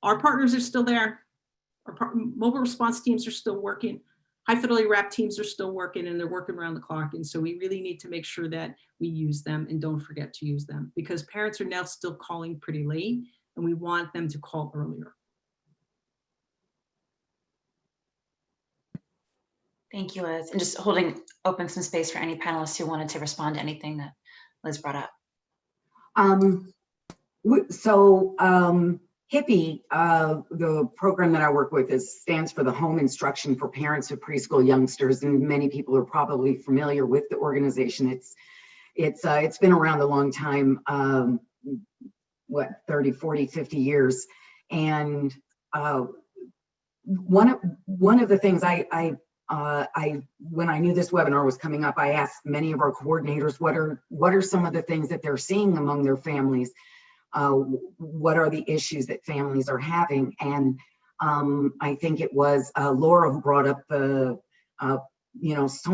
S6: our partners are still there. Our mobile response teams are still working. High fidelity RAP teams are still working, and they're working around the clock. And so we really need to make sure that we use them and don't forget to use them, because parents are now still calling pretty late, and we want them to call earlier.
S2: Thank you, Liz. And just holding open some space for any panelists who wanted to respond to anything that Liz brought up.
S4: HIPPY, the program that I work with, stands for the Home Instruction for Parents of Preschool Youngsters, and many people are probably familiar with the organization. It's been around a long time, 30, 40, 50 years. And one of the things when I knew this webinar was coming up, I asked many of our coordinators what are some of the things that they're seeing among their families. What are the issues that families are having? And I think it was Laura who brought up so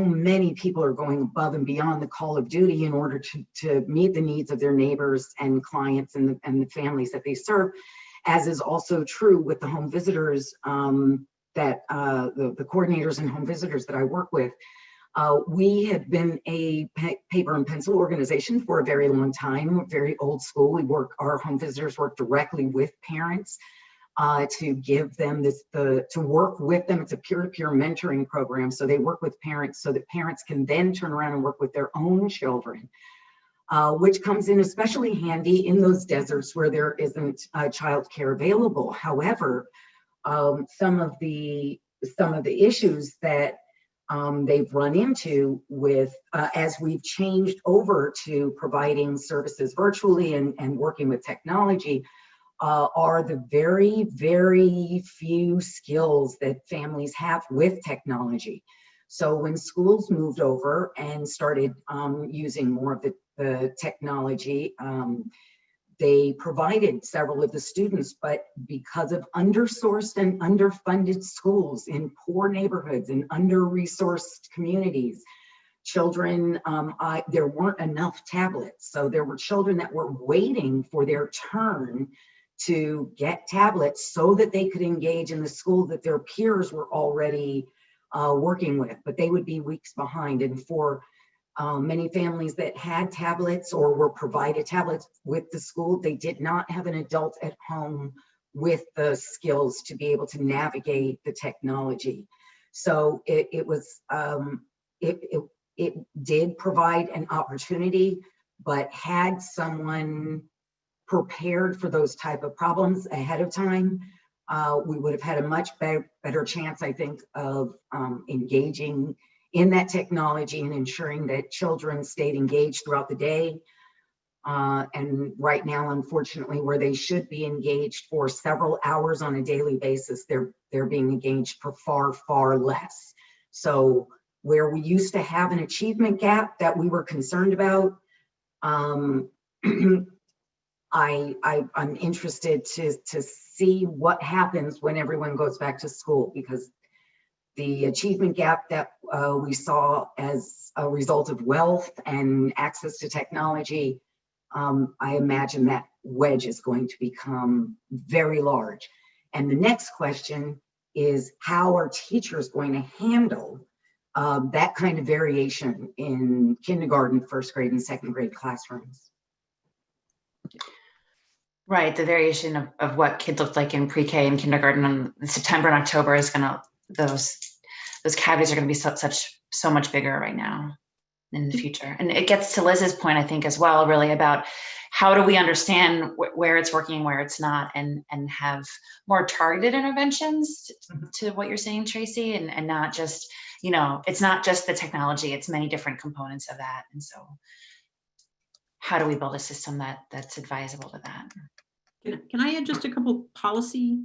S4: many people are going above and beyond the call of duty in order to meet the needs of their neighbors and clients and the families that they serve, as is also true with the home visitors the coordinators and home visitors that I work with. We have been a paper and pencil organization for a very long time, very old school. Our home visitors work directly with parents to give them to work with them. It's a peer-to-peer mentoring program. So they work with parents so that parents can then turn around and work with their own children, which comes in especially handy in those deserts where there isn't childcare available. However, some of the issues that they've run into with as we've changed over to providing services virtually and working with technology are the very, very few skills that families have with technology. So when schools moved over and started using more of the technology, they provided several of the students, but because of undersourced and underfunded schools in poor neighborhoods and under-resourced communities, children, there weren't enough tablets. So there were children that were waiting for their turn to get tablets so that they could engage in the school that their peers were already working with, but they would be weeks behind. And for many families that had tablets or were provided tablets with the school, they did not have an adult at home with the skills to be able to navigate the technology. So it did provide an opportunity, but had someone prepared for those type of problems ahead of time, we would have had a much better chance, I think, of engaging in that technology and ensuring that children stayed engaged throughout the day. And right now, unfortunately, where they should be engaged for several hours on a daily basis, they're being engaged for far, far less. So where we used to have an achievement gap that we were concerned about, I'm interested to see what happens when everyone goes back to school, because the achievement gap that we saw as a result of wealth and access to technology, I imagine that wedge is going to become very large. And the next question is, how are teachers going to handle that kind of variation in kindergarten, first grade, and second grade classrooms?
S2: Right, the variation of what kids looked like in pre-K and kindergarten in September and October is gonna, those cavities are gonna be so much bigger right now in the future. And it gets to Liz's point, I think, as well, really about how do we understand where it's working, where it's not, and have more targeted interventions to what you're saying, Tracy, and not just, you know, it's not just the technology, it's many different components of that. And so how do we build a system that's advisable to that?
S6: Can I add just a couple policy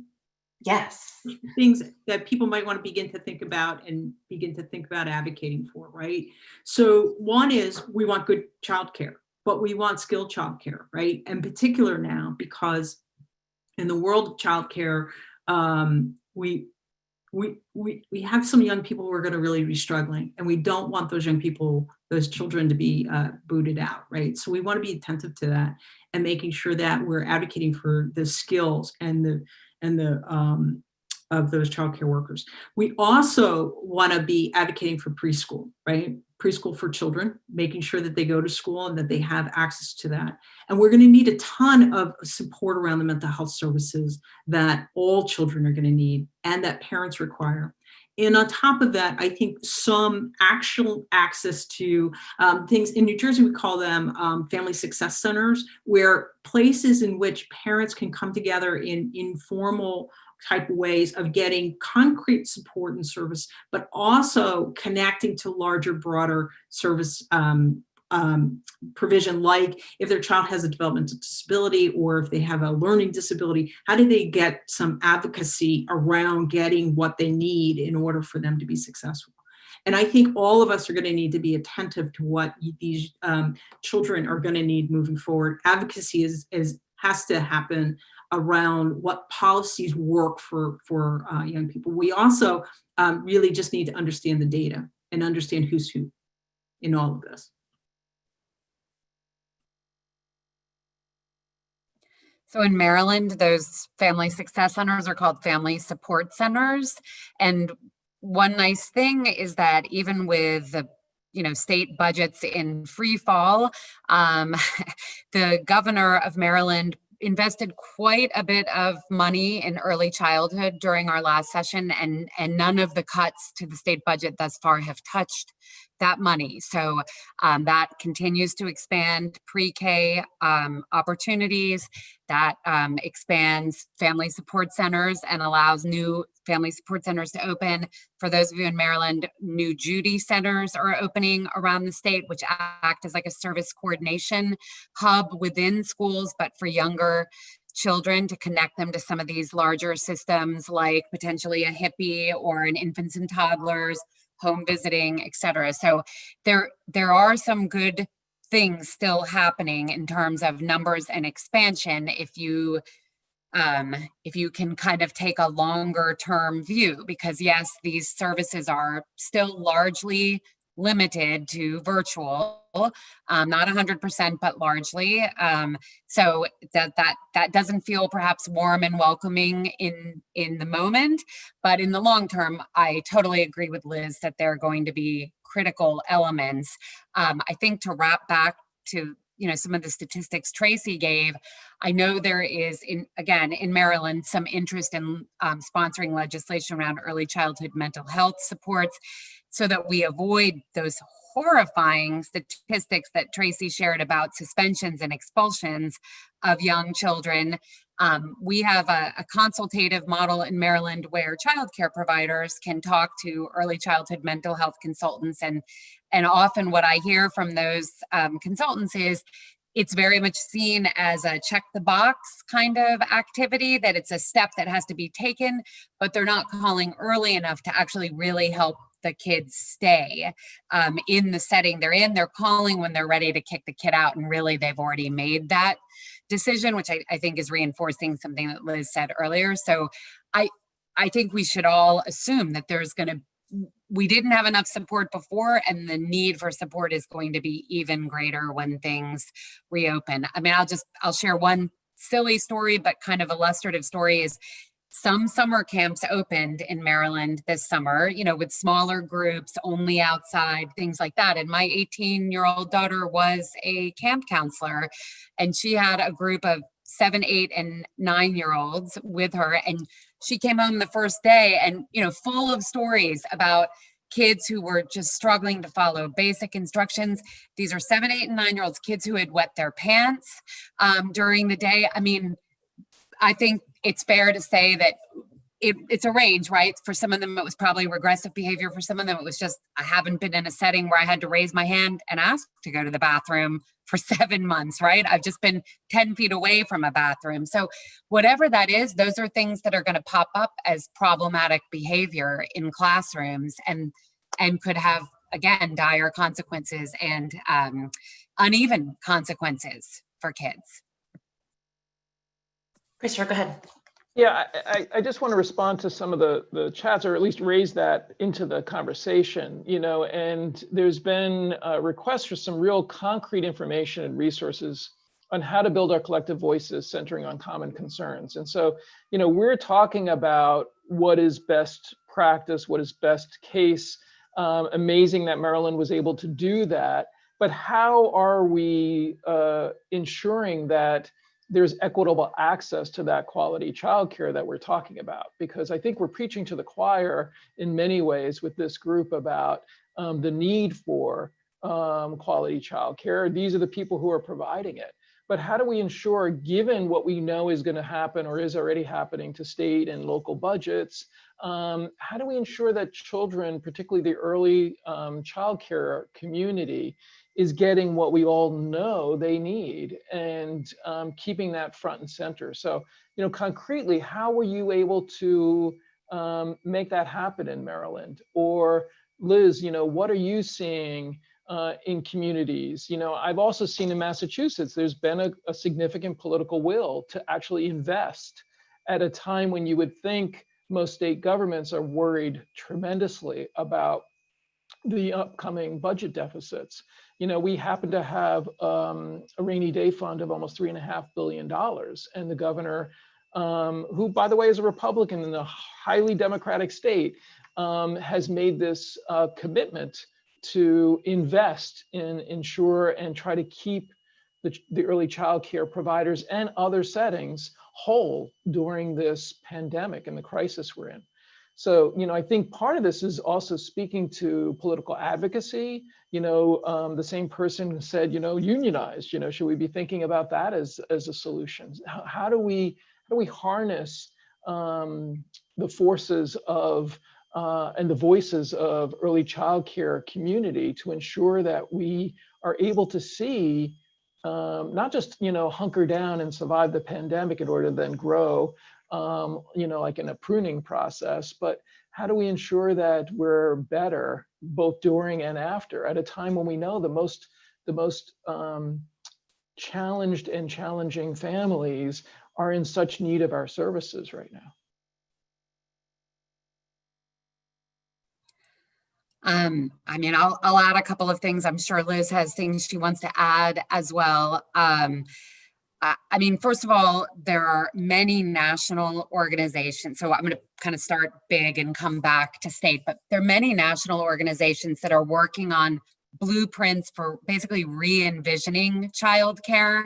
S2: Yes.
S6: things that people might want to begin to think about and begin to think about advocating for, right? So one is, we want good childcare, but we want skilled childcare, right? In particular now, because in the world of childcare, we have some young people who are going to really be struggling, and we don't want those young people, those children, to be booted out, right? So we want to be attentive to that and making sure that we're advocating for the skills and the of those childcare workers. We also want to be advocating for preschool, right? Preschool for children, making sure that they go to school and that they have access to that. And we're going to need a ton of support around the mental health services that all children are going to need and that parents require. And on top of that, I think some actual access to things in New Jersey, we call them family success centers, where places in which parents can come together in informal type of ways of getting concrete support and service, but also connecting to larger, broader service provision, like if their child has a developmental disability or if they have a learning disability, how do they get some advocacy around getting what they need in order for them to be successful? And I think all of us are going to need to be attentive to what these children are going to need moving forward. Advocacy has to happen around what policies work for young people. We also really just need to understand the data and understand who's who in all of this.
S5: So in Maryland, those family success centers are called family support centers. And one nice thing is that even with the state budgets in free fall, the governor of Maryland invested quite a bit of money in early childhood during our last session, and none of the cuts to the state budget thus far have touched that money. So that continues to expand pre-K opportunities, that expands family support centers and allows new family support centers to open. For those of you in Maryland, new Judy centers are opening around the state, which act as like a service coordination hub within schools, but for younger children, to connect them to some of these larger systems, like potentially a HIPPY or an infants and toddlers, home visiting, et cetera. So there are some good things still happening in terms of numbers and expansion if you can kind of take a longer term view, because yes, these services are still largely limited to virtual, not 100%, but largely. So that doesn't feel perhaps warm and welcoming in the moment, but in the long term, I totally agree with Liz that they're going to be critical elements. I think to wrap back to some of the statistics Tracy gave, I know there is, in Maryland, some interest in sponsoring legislation around early childhood mental health supports so that we avoid those horrifying statistics that Tracy shared about suspensions and expulsions of young children. We have a consultative model in Maryland where childcare providers can talk to early childhood mental health consultants, and often what I hear from those consultants is it's very much seen as a check the box kind of activity, that it's a step that has to be taken, but they're not calling early enough to actually really help the kids stay in the setting they're in. They're calling when they're ready to kick the kid out, and really they've already made that decision, which I think is reinforcing something that Liz said earlier. So I think we should all assume that we didn't have enough support before, and the need for support is going to be even greater when things reopen. I mean, I'll share one silly story, but kind of illustrative story is some summer camps opened in Maryland this summer, with smaller groups, only outside, things like that. And my 18-year-old daughter was a camp counselor, and she had a group of 7, 8, and 9-year-olds with her. And she came home the first day and, full of stories about kids who were just struggling to follow basic instructions. These are 7, 8, and 9-year-olds, kids who had wet their pants during the day. I mean, I think it's fair to say that it's a range, right? For some of them, it was probably regressive behavior. For some of them, it was just, I haven't been in a setting where I had to raise my hand and ask to go to the bathroom for 7 months, right? I've just been 10 feet away from a bathroom. So whatever that is, those are things that are going to pop up as problematic behavior in classrooms and could have, again, dire consequences and uneven consequences for kids.
S2: Christopher, go ahead.
S3: Yeah, I just want to respond to some of the chats, or at least raise that into the conversation, and there's been requests for some real concrete information and resources on how to build our collective voices centering on common concerns. And so, we're talking about what is best practice, what is best case. Amazing that Maryland was able to do that, but how are we ensuring that there's equitable access to that quality childcare that we're talking about? Because I think we're preaching to the choir in many ways with this group about the need for quality childcare. These are the people who are providing it. But how do we ensure, given what we know is going to happen or is already happening to state and local budgets, how do we ensure that children, particularly the early childcare community, is getting what we all know they need, and keeping that front and center? So, concretely, how were you able to make that happen in Maryland? Or Liz, what are you seeing in communities? I've also seen in Massachusetts, there's been a significant political will to actually invest at a time when you would think most state governments are worried tremendously about the upcoming budget deficits. We happen to have a rainy day fund of almost $3.5 billion. And the governor, who, by the way, is a Republican in a highly Democratic state, has made this commitment to invest in, ensure, and try to keep the early child care providers and other settings whole during this pandemic and the crisis we're in. So, I think part of this is also speaking to political advocacy. The same person who said, unionize, should we be thinking about that as a solution? How do we harness the forces of and the voices of early child care community to ensure that we are able to see not just, hunker down and survive the pandemic in order to then grow, like in a pruning process, but how do we ensure that we're better both during and after, at a time when we know the most challenged and challenging families are in such need of our services right now?
S5: I'll add a couple of things. I'm sure Liz has things she wants to add as well. First of all, there are many national organizations. So I'm going to kind of start big and come back to state, but there are many national organizations that are working on blueprints for basically re-envisioning childcare.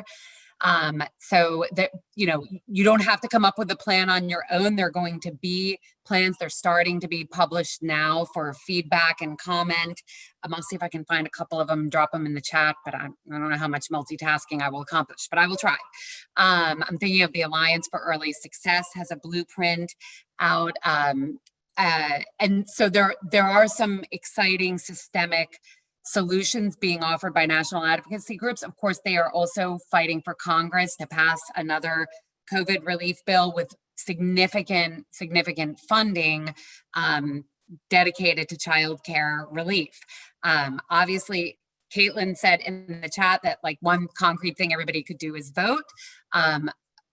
S5: So that, you know, you don't have to come up with a plan on your own. They're going to be plans. They're starting to be published now for feedback and comment. I'll see if I can find a couple of them, drop them in the chat, but I don't know how much multitasking I will accomplish, but I will try. I'm thinking of the Alliance for Early Success has a blueprint out. And so there are some exciting systemic solutions being offered by national advocacy groups. Of course, they are also fighting for Congress to pass another COVID relief bill with significant funding dedicated to childcare relief. Obviously, Caitlin said in the chat that like one concrete thing everybody could do is vote.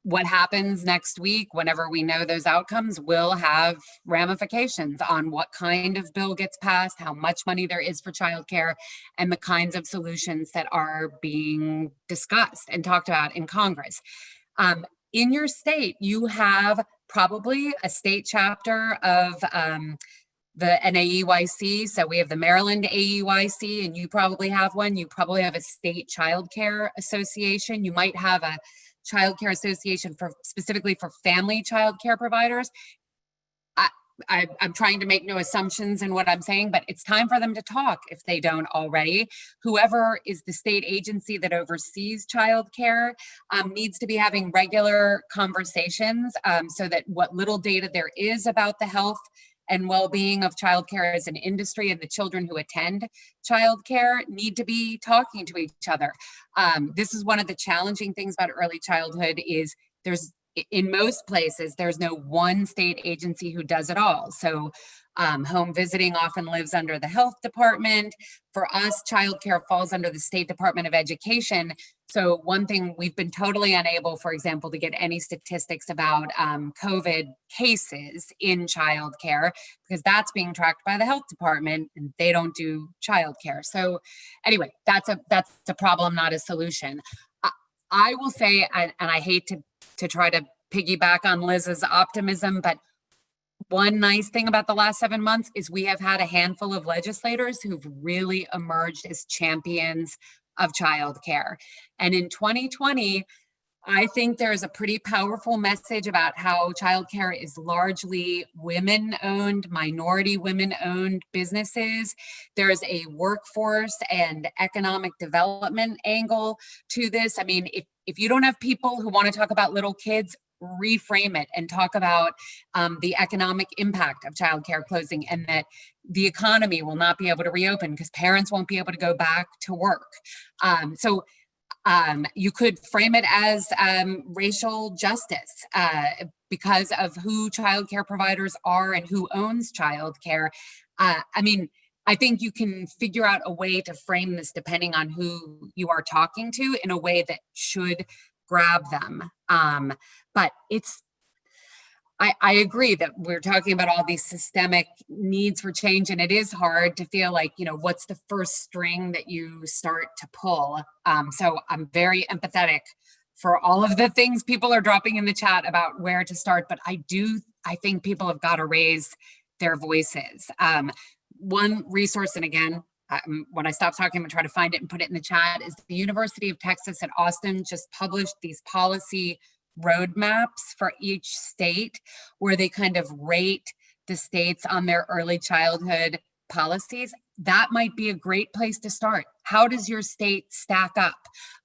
S5: What happens next week, whenever we know those outcomes, will have ramifications on what kind of bill gets passed, how much money there is for childcare, and the kinds of solutions that are being discussed and talked about in Congress. In your state, you have probably a state chapter of the NAEYC. So we have the Maryland AEYC, and you probably have one. You probably have a state child care association. You might have a child care association for specifically for family child care providers. I'm trying to make no assumptions in what I'm saying, but it's time for them to talk if they don't already. Whoever is the state agency that oversees child care needs to be having regular conversations so that what little data there is about the health and well-being of childcare as an industry and the children who attend childcare need to be talking to each other. This is one of the challenging things about early childhood is in most places, there's no one state agency who does it all. So home visiting often lives under the health department. For us, childcare falls under the State Department of Education. So one thing, we've been totally unable, for example, to get any statistics about COVID cases in childcare because that's being tracked by the health department and they don't do childcare. So anyway, that's a problem, not a solution. I will say, and I hate to try to piggyback on Liz's optimism, but one nice thing about the last 7 months is we have had a handful of legislators who've really emerged as champions of childcare. And in 2020, I think there's a pretty powerful message about how childcare is largely women-owned, minority women-owned businesses. There's a workforce and economic development angle to this. I mean, if you don't have people who want to talk about little kids, reframe it and talk about the economic impact of childcare closing and that the economy will not be able to reopen because parents won't be able to go back to work. So you could frame it as racial justice because of who childcare providers are and who owns childcare. I mean, I think you can figure out a way to frame this depending on who you are talking to in a way that should grab them. But I agree that we're talking about all these systemic needs for change, and it is hard to feel like, you know, what's the first string that you start to pull? So I'm very empathetic for all of the things people are dropping in the chat about where to start, but I think people have got to raise their voices. One resource, and again, when I stop talking, I'm gonna try to find it and put it in the chat, is the University of Texas at Austin just published these policy roadmaps for each state where they kind of rate the states on their early childhood policies. That might be a great place to start. How does your state stack up?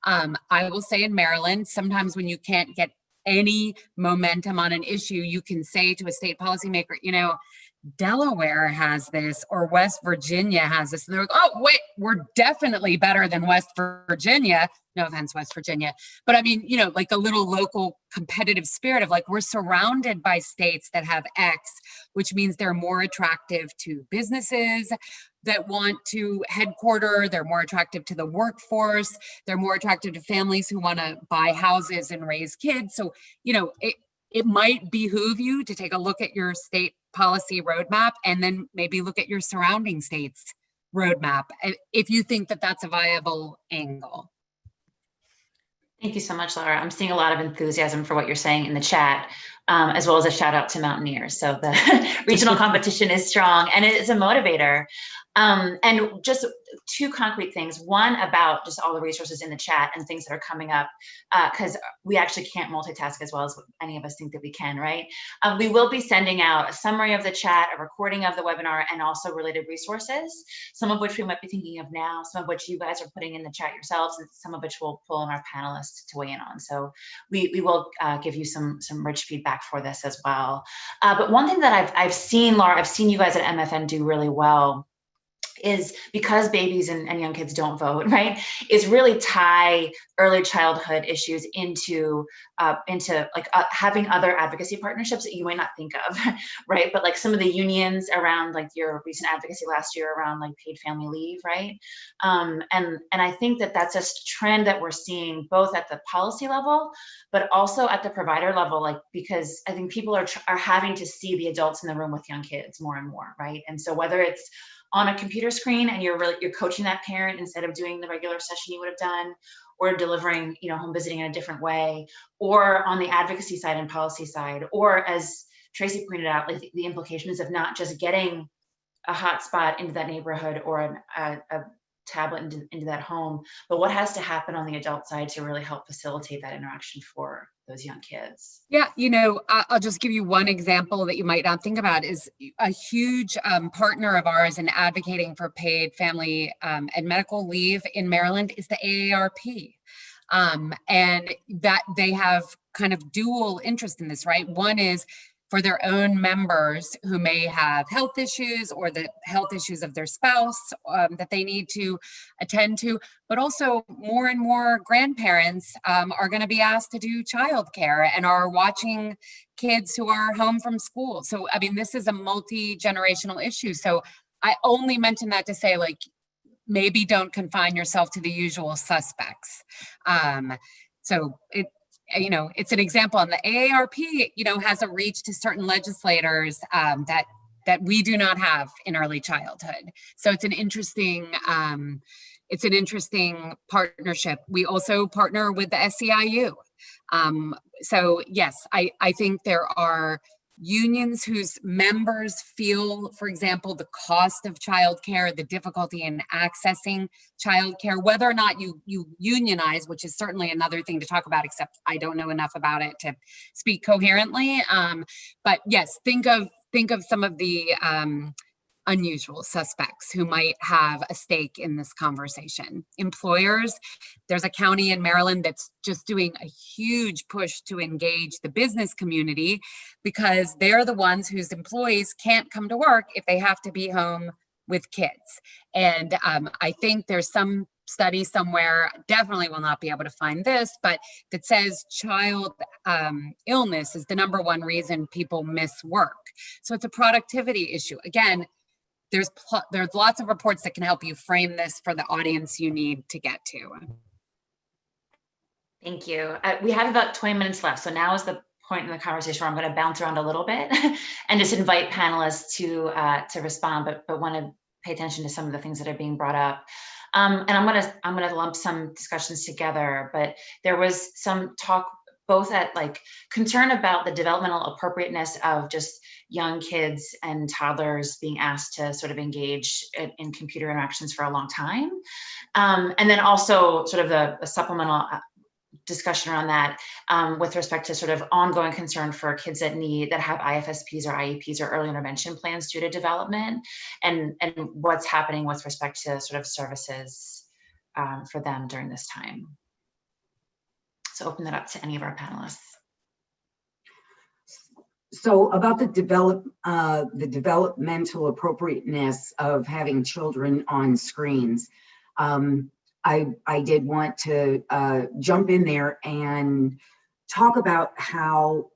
S5: I will say in Maryland, sometimes when you can't get any momentum on an issue, you can say to a state policymaker, you know, Delaware has this or West Virginia has this. And they're like, oh, wait, we're definitely better than West Virginia. No offense, West Virginia. But I mean, you know, like a little local competitive spirit of like, we're surrounded by states that have X, which means they're more attractive to businesses that want to headquarter, they're more attractive to the workforce, they're more attractive to families who want to buy houses and raise kids. So, you know, it might behoove you to take a look at your state policy roadmap and then maybe look at your surrounding states roadmap if you think that that's a viable angle.
S2: Thank you so much, Laura. I'm seeing a lot of enthusiasm for what you're saying in the chat, as well as a shout out to Mountaineers. So the regional competition is strong and it is a motivator. And just two concrete things. One, about just all the resources in the chat and things that are coming up, because we actually can't multitask as well as any of us think that we can, right? We will be sending out a summary of the chat, a recording of the webinar, and also related resources, some of which we might be thinking of now, some of which you guys are putting in the chat yourselves, and some of which we'll pull on our panelists to weigh in on. So we will give you some rich feedback for this as well. But one thing that I've seen, Laura, I've seen you guys at MFN do really well, is because babies and young kids don't vote, right, is really tie early childhood issues into like having other advocacy partnerships that you might not think of, right? But like some of the unions around, like your recent advocacy last year around like paid family leave, right? And I think that that's a trend that we're seeing both at the policy level, but also at the provider level, like, because I think people are having to see the adults in the room with young kids more and more, right? And so whether it's on a computer screen and you're coaching that parent instead of doing the regular session you would have done, or delivering, home visiting in a different way, or on the advocacy side and policy side, or as Tracy pointed out, like the implications of not just getting a hotspot into that neighborhood or a tablet into that home, but what has to happen on the adult side to really help facilitate that interaction for those young kids.
S5: Yeah, I'll just give you one example that you might not think about. Is a huge partner of ours in advocating for paid family and medical leave in Maryland is the AARP. And that they have kind of dual interest in this, right? One is for their own members who may have health issues or the health issues of their spouse that they need to attend to, but also more and more grandparents are going to be asked to do childcare and are watching kids who are home from school. So, I mean, this is a multi-generational issue. So I only mention that to say, like, maybe don't confine yourself to the usual suspects. So it's an example, and the AARP, has a reach to certain legislators that we do not have in early childhood. So it's an interesting partnership. We also partner with the SEIU. So yes, I think there are unions whose members feel, for example, the cost of childcare, the difficulty in accessing childcare, whether or not you unionize, which is certainly another thing to talk about, except I don't know enough about it to speak coherently. But yes, think of some of the unusual suspects who might have a stake in this conversation. Employers, there's a county in Maryland that's just doing a huge push to engage the business community because they're the ones whose employees can't come to work if they have to be home with kids. And I think there's some study somewhere, definitely will not be able to find this, but that says child illness is the #1 reason people miss work. So it's a productivity issue. Again, there's lots of reports that can help you frame this for the audience you need to get to.
S2: Thank you. We have about 20 minutes left. So now is the point in the conversation where I'm going to bounce around a little bit and just invite panelists to respond, but want to pay attention to some of the things that are being brought up. And I'm going to lump some discussions together, but there was some talk both at like concern about the developmental appropriateness of just young kids and toddlers being asked to sort of engage in computer interactions for a long time. And then also sort of the supplemental discussion around that with respect to sort of ongoing concern for kids that have IFSPs or IEPs or early intervention plans due to development, and what's happening with respect to sort of services for them during this time. So open that up to any of our panelists.
S4: So about the developmental appropriateness of having children on screens, I did want to jump in there and talk about how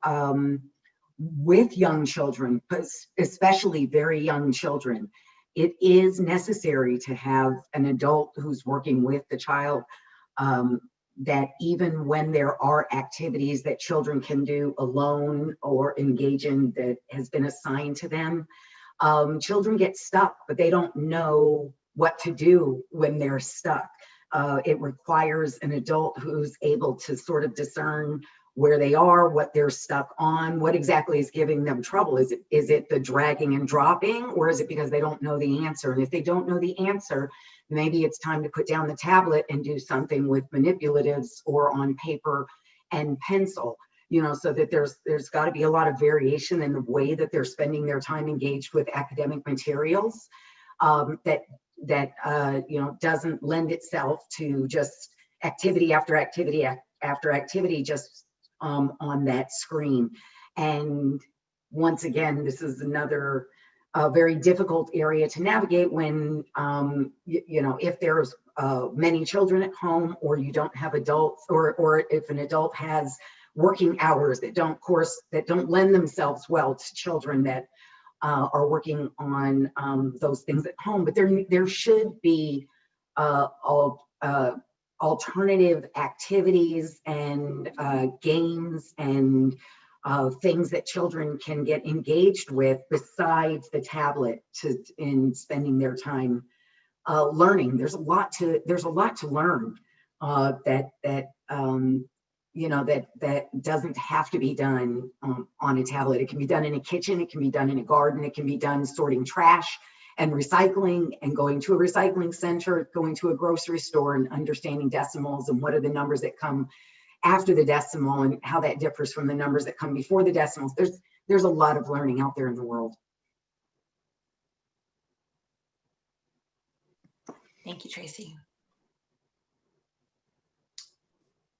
S4: with young children, especially very young children, it is necessary to have an adult who's working with the child, that even when there are activities that children can do alone or engage in that has been assigned to them, children get stuck, but they don't know what to do when they're stuck. It requires an adult who's able to sort of discern where they are, what they're stuck on, what exactly is giving them trouble. Is it the dragging and dropping, or is it because they don't know the answer? And if they don't know the answer, maybe it's time to put down the tablet and do something with manipulatives or on paper and pencil, you know, so that there's got to be a lot of variation in the way that they're spending their time engaged with academic materials, that you know, doesn't lend itself to just activity after activity after activity, just on that screen. And once again, this is another very difficult area to navigate when you know, if there's many children at home, or you don't have adults, or if an adult has working hours that don't lend themselves well to children that are working on those things at home. But there should be alternative activities and games and things that children can get engaged with besides the tablet in spending their time learning. There's a lot to learn you know, that doesn't have to be done on a tablet. It can be done in a kitchen, it can be done in a garden, it can be done sorting trash and recycling, and going to a recycling center, going to a grocery store and understanding decimals and what are the numbers that come after the decimal and how that differs from the numbers that come before the decimals. There's a lot of learning out there in the world.
S2: Thank you, Tracy.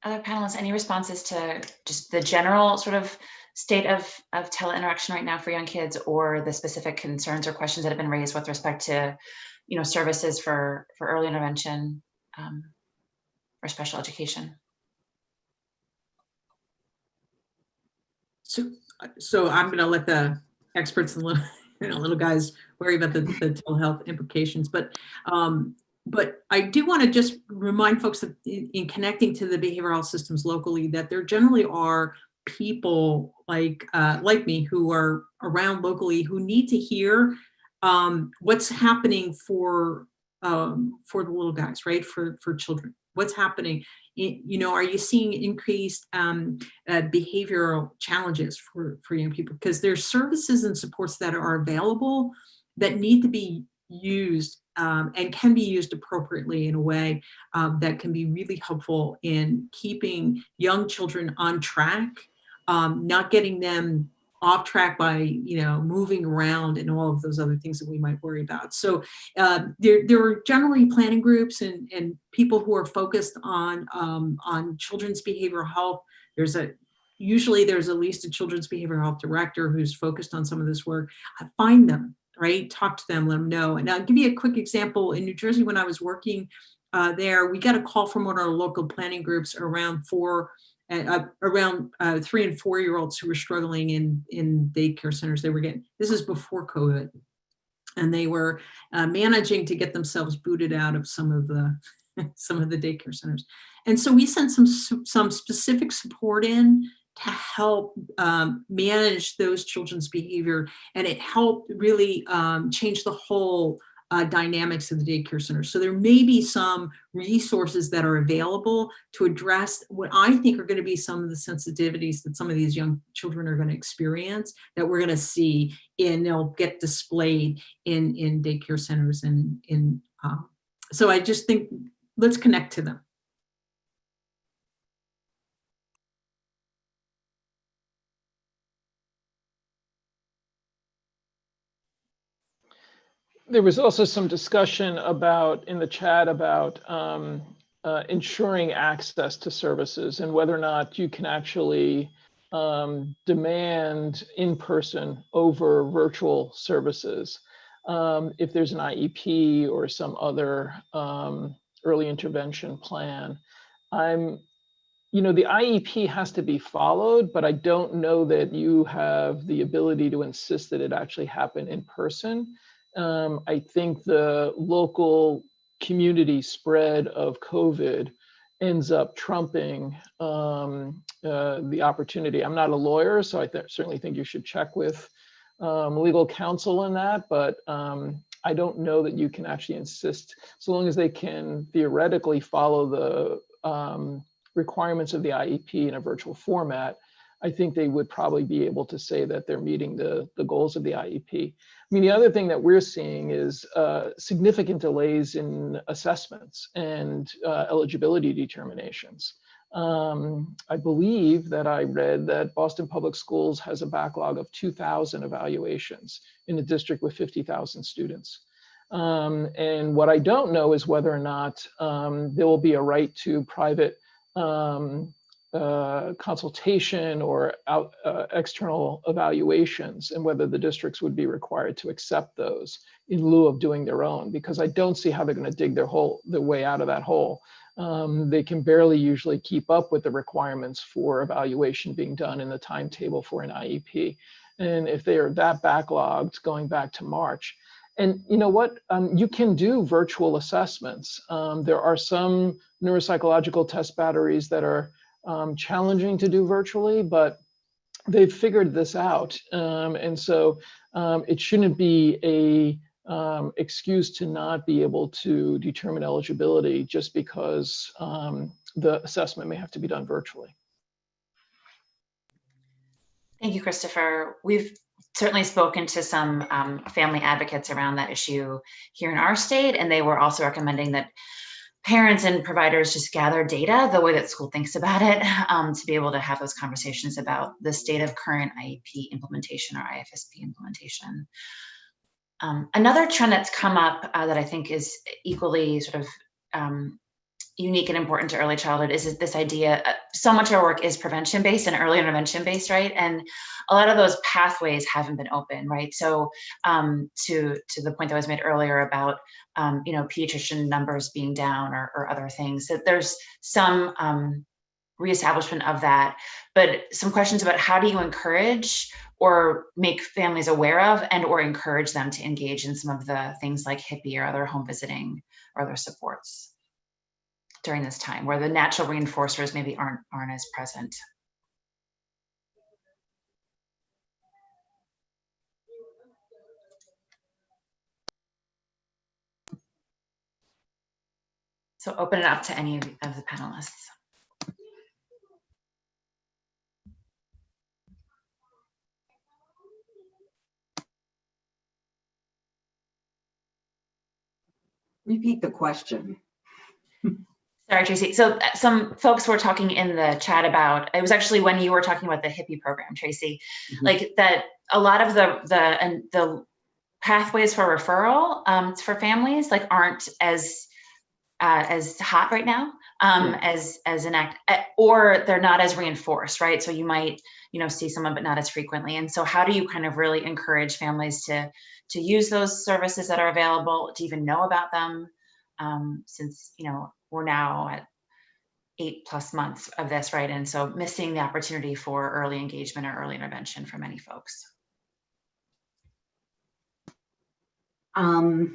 S2: Other panelists, any responses to just the general sort of state of tele-interaction right now for young kids, or the specific concerns or questions that have been raised with respect to, you know, services for early intervention or special education?
S6: So I'm going to let the experts and little guys worry about the telehealth implications, but I do want to just remind folks that in connecting to the behavioral health systems locally, that there generally are people like me who are around locally who need to hear what's happening for the little guys, right? For children, what's happening. You know, are you seeing increased behavioral challenges for young people? Because there's services and supports that are available that need to be used and can be used appropriately in a way that can be really helpful in keeping young children on track, not getting them off track by, you know, moving around and all of those other things that we might worry about. So there are generally planning groups and people who are focused on children's behavioral health. Usually there's at least a children's behavioral health director who's focused on some of this work. Find them, right? Talk to them, let them know. And I'll give you a quick example. In New Jersey, when I was working there, we got a call from one of our local planning groups around 3 and 4-year-olds who were struggling in daycare centers. This is before COVID, and they were managing to get themselves booted out of some of the daycare centers. And so we sent some specific support in to help manage those children's behavior, and it helped really change the whole dynamics of the daycare center. So there may be some resources that are available to address what I think are going to be some of the sensitivities that some of these young children are going to experience, that we're going to see, and they'll get displayed in daycare centers. And so I just think let's connect to them.
S3: There was also some discussion in the chat about ensuring access to services and whether or not you can actually demand in-person over virtual services. If there's an IEP or some other early intervention plan. You know, the IEP has to be followed, but I don't know that you have the ability to insist that it actually happen in person. I think the local community spread of COVID ends up trumping the opportunity. I'm not a lawyer, so I certainly think you should check with legal counsel in that, but I don't know that you can actually insist, so long as they can theoretically follow the requirements of the IEP in a virtual format, I think they would probably be able to say that they're meeting the goals of the IEP. I mean, the other thing that we're seeing is significant delays in assessments and eligibility determinations. I believe that I read that Boston Public Schools has a backlog of 2,000 evaluations in a district with 50,000 students. And what I don't know is whether or not there will be a right to private consultation or external evaluations, and whether the districts would be required to accept those in lieu of doing their own, because I don't see how they're going to dig their way out of that hole. They can barely usually keep up with the requirements for evaluation being done in the timetable for an IEP. And if they are that backlogged going back to March, and you know what, you can do virtual assessments. There are some neuropsychological test batteries that are challenging to do virtually, but they've figured this out. And so it shouldn't be a excuse to not be able to determine eligibility just because the assessment may have to be done virtually.
S2: Thank you, Christopher. We've certainly spoken to some family advocates around that issue here in our state, and they were also recommending that parents and providers just gather data the way that school thinks about it, to be able to have those conversations about the state of current IEP implementation or IFSP implementation. Another trend that's come up that I think is equally sort of unique and important to early childhood is this idea, so much of our work is prevention-based and early intervention-based, right? And a lot of those pathways haven't been open, right? So to the point that was made earlier about, you know, pediatrician numbers being down or other things, that there's some reestablishment of that, but some questions about how do you encourage or make families aware of and or encourage them to engage in some of the things like HIPPY or other home visiting or other supports during this time where the natural reinforcers maybe aren't as present. So open it up to any of the panelists.
S4: Repeat the question.
S2: Sorry, Tracy. So some folks were talking in the chat about, it was actually when you were talking about the HIPPY program, Tracy, like that a lot of the pathways for referral for families like aren't as hot right now as or they're not as reinforced, right? So you might, you know, see someone but not as frequently. And so how do you kind of really encourage families to use those services that are available, to even know about them, since, you know, we're now at 8+ months of this, right? And so missing the opportunity for early engagement or early intervention for many folks.
S4: So,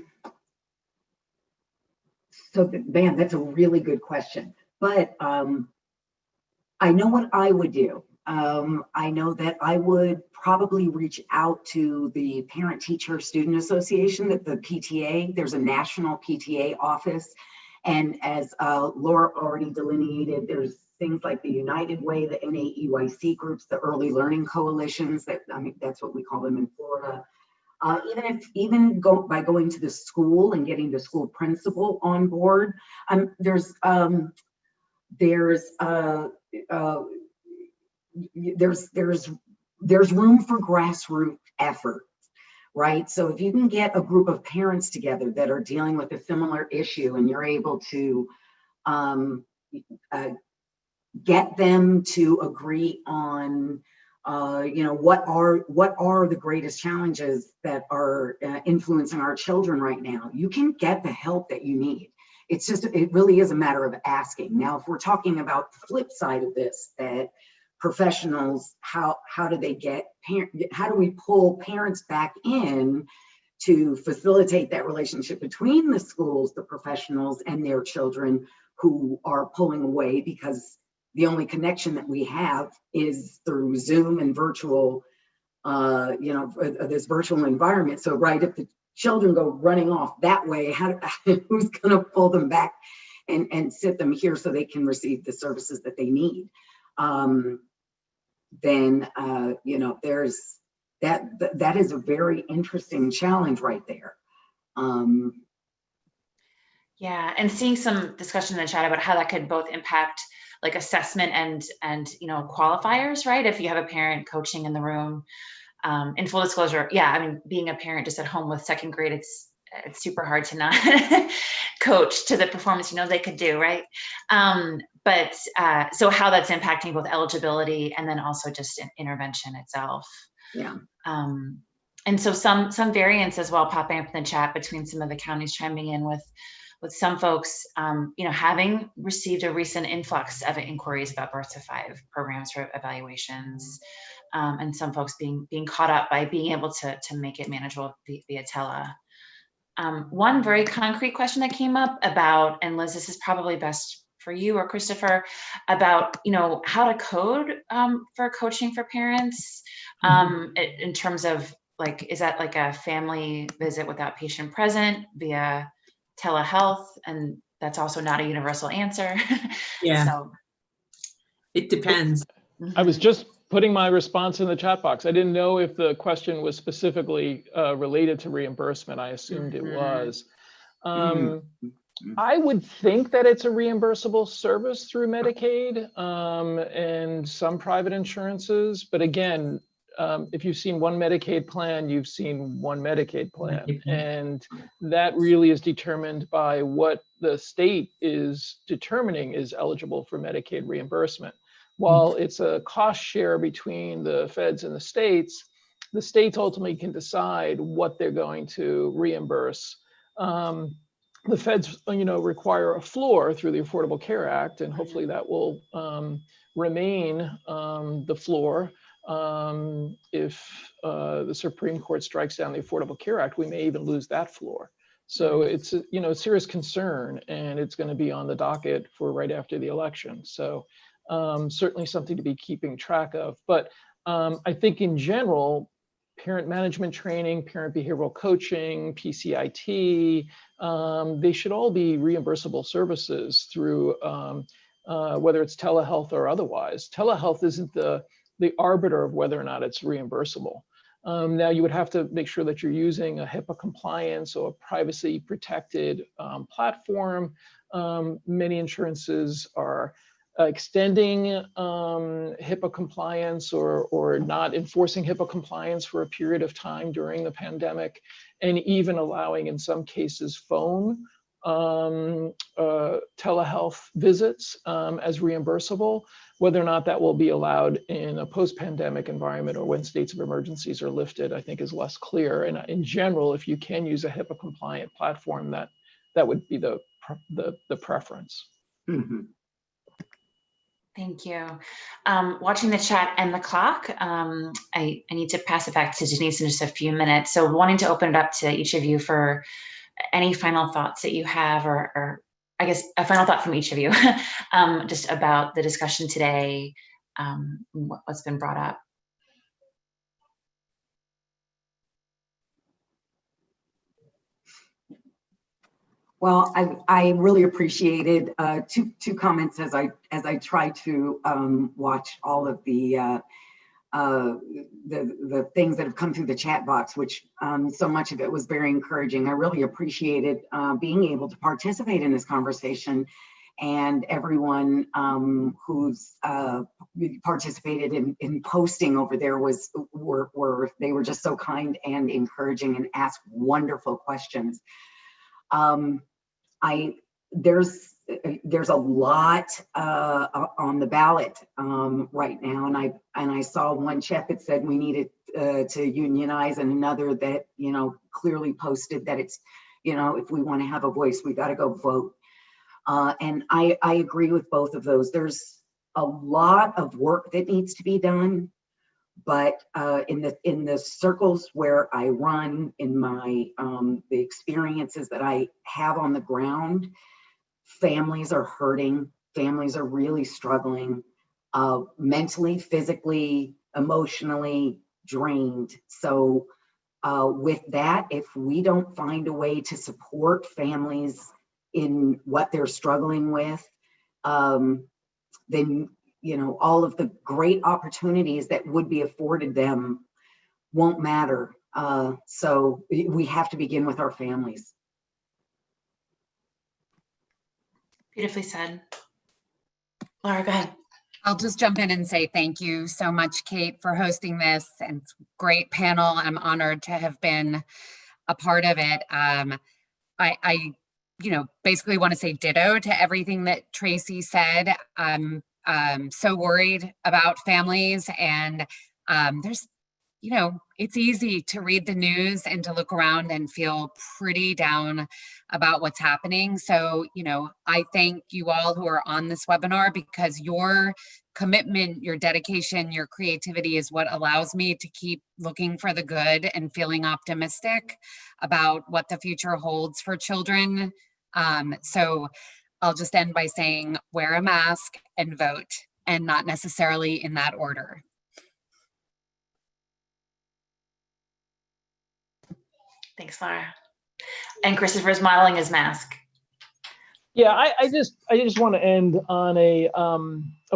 S4: man, that's a really good question. But I know what I would do. I know that I would probably reach out to the Parent Teacher Student Association, that the PTA, there's a national PTA office. And as Laura already delineated, there's things like the United Way, the NAEYC groups, the early learning coalitions, that, I mean, that's what we call them in Florida. Even by going to the school and getting the school principal on board, there's room for grassroots effort, right? So if you can get a group of parents together that are dealing with a similar issue, and you're able to get them to agree on you know, what are the greatest challenges that are influencing our children right now, you can get the help that you need. It's just, it really is a matter of asking. Now, if we're talking about the flip side of this, that professionals, how do they get how do we pull parents back in to facilitate that relationship between the schools, the professionals, and their children who are pulling away because the only connection that we have is through Zoom and virtual, you know, this virtual environment. So, right, if the children go running off that way, who's going to pull them back and sit them here so they can receive the services that they need, then you know, there's that is a very interesting challenge right there.
S2: Yeah, and seeing some discussion in the chat about how that could both impact like assessment and you know, qualifiers, right? If you have a parent coaching in the room, in full disclosure, yeah, I mean, being a parent just at home with second grade, it's super hard to not coach to the performance you know they could do, right? But so how that's impacting both eligibility and then also just intervention itself.
S4: Yeah.
S2: And so some variants as well popping up in the chat between some of the counties chiming in with some folks, you know, having received a recent influx of inquiries about birth to 5 programs for evaluations, and some folks being caught up by being able to make it manageable via tele. One very concrete question that came up about, and Liz, this is probably best for you or Christopher, about, you know, how to code for coaching for parents, in terms of like, is that like a family visit without patient present via telehealth? And that's also not a universal answer.
S6: Yeah.
S2: So
S6: It depends.
S3: I was just putting my response in the chat box. I didn't know if the question was specifically related to reimbursement. I assumed it was. I would think that it's a reimbursable service through Medicaid and some private insurances. But again, if you've seen one Medicaid plan, you've seen one Medicaid plan. And that really is determined by what the state is determining is eligible for Medicaid reimbursement. While it's a cost share between the feds and the states ultimately can decide what they're going to reimburse. The feds, you know, require a floor through the Affordable Care Act, and hopefully that will remain the floor. If the Supreme Court strikes down the Affordable Care Act, we may even lose that floor. So it's, you know, a serious concern, and it's going to be on the docket for right after the election. So certainly something to be keeping track of. But I think in general, parent management training, parent behavioral coaching, PCIT, they should all be reimbursable services through whether it's telehealth or otherwise. Telehealth isn't the arbiter of whether or not it's reimbursable. Now you would have to make sure that you're using a HIPAA compliance or a privacy protected platform. Many insurances are extending HIPAA compliance or not enforcing HIPAA compliance for a period of time during the pandemic, and even allowing in some cases phone telehealth visits as reimbursable. Whether or not that will be allowed in a post-pandemic environment or when states of emergencies are lifted, I think is less clear. And in general, if you can use a HIPAA compliant platform, that would be the preference.
S2: thank you. Watching the chat and the clock, I need to pass it back to Denise in just a few minutes. So wanting to open it up to each of you for any final thoughts that you have, or I guess a final thought from each of you, just about the discussion today, what's been brought up.
S4: Well, I really appreciated two comments as I try to watch all of the things that have come through the chat box, which so much of it was very encouraging. I really appreciated being able to participate in this conversation, and everyone who's participated in posting over there they were just so kind and encouraging and asked wonderful questions. There's a lot on the ballot right now, and I saw one chat that said we needed to unionize, and another that, you know, clearly posted that it's, you know, if we want to have a voice, we got to go vote. And I agree with both of those. There's a lot of work that needs to be done, but in the circles where I run, in my the experiences that I have on the ground, families are hurting. Families are really struggling, mentally, physically, emotionally drained. So with that, if we don't find a way to support families in what they're struggling with, then, you know, all of the great opportunities that would be afforded them won't matter. So we have to begin with our families.
S2: Beautifully said. Laura, go ahead.
S5: I'll just jump in and say thank you so much, Kate, for hosting this, and it's a great panel. I'm honored to have been a part of it. I you know, basically want to say ditto to everything that Tracy said. I'm so worried about families, and there's, you know, it's easy to read the news and to look around and feel pretty down about what's happening. So, you know, I thank you all who are on this webinar, because your commitment, your dedication, your creativity is what allows me to keep looking for the good and feeling optimistic about what the future holds for children. So I'll just end by saying, wear a mask and vote, and not necessarily in that order.
S2: Thanks, Laura. And Christopher's modeling his mask.
S3: Yeah, I just want to end on a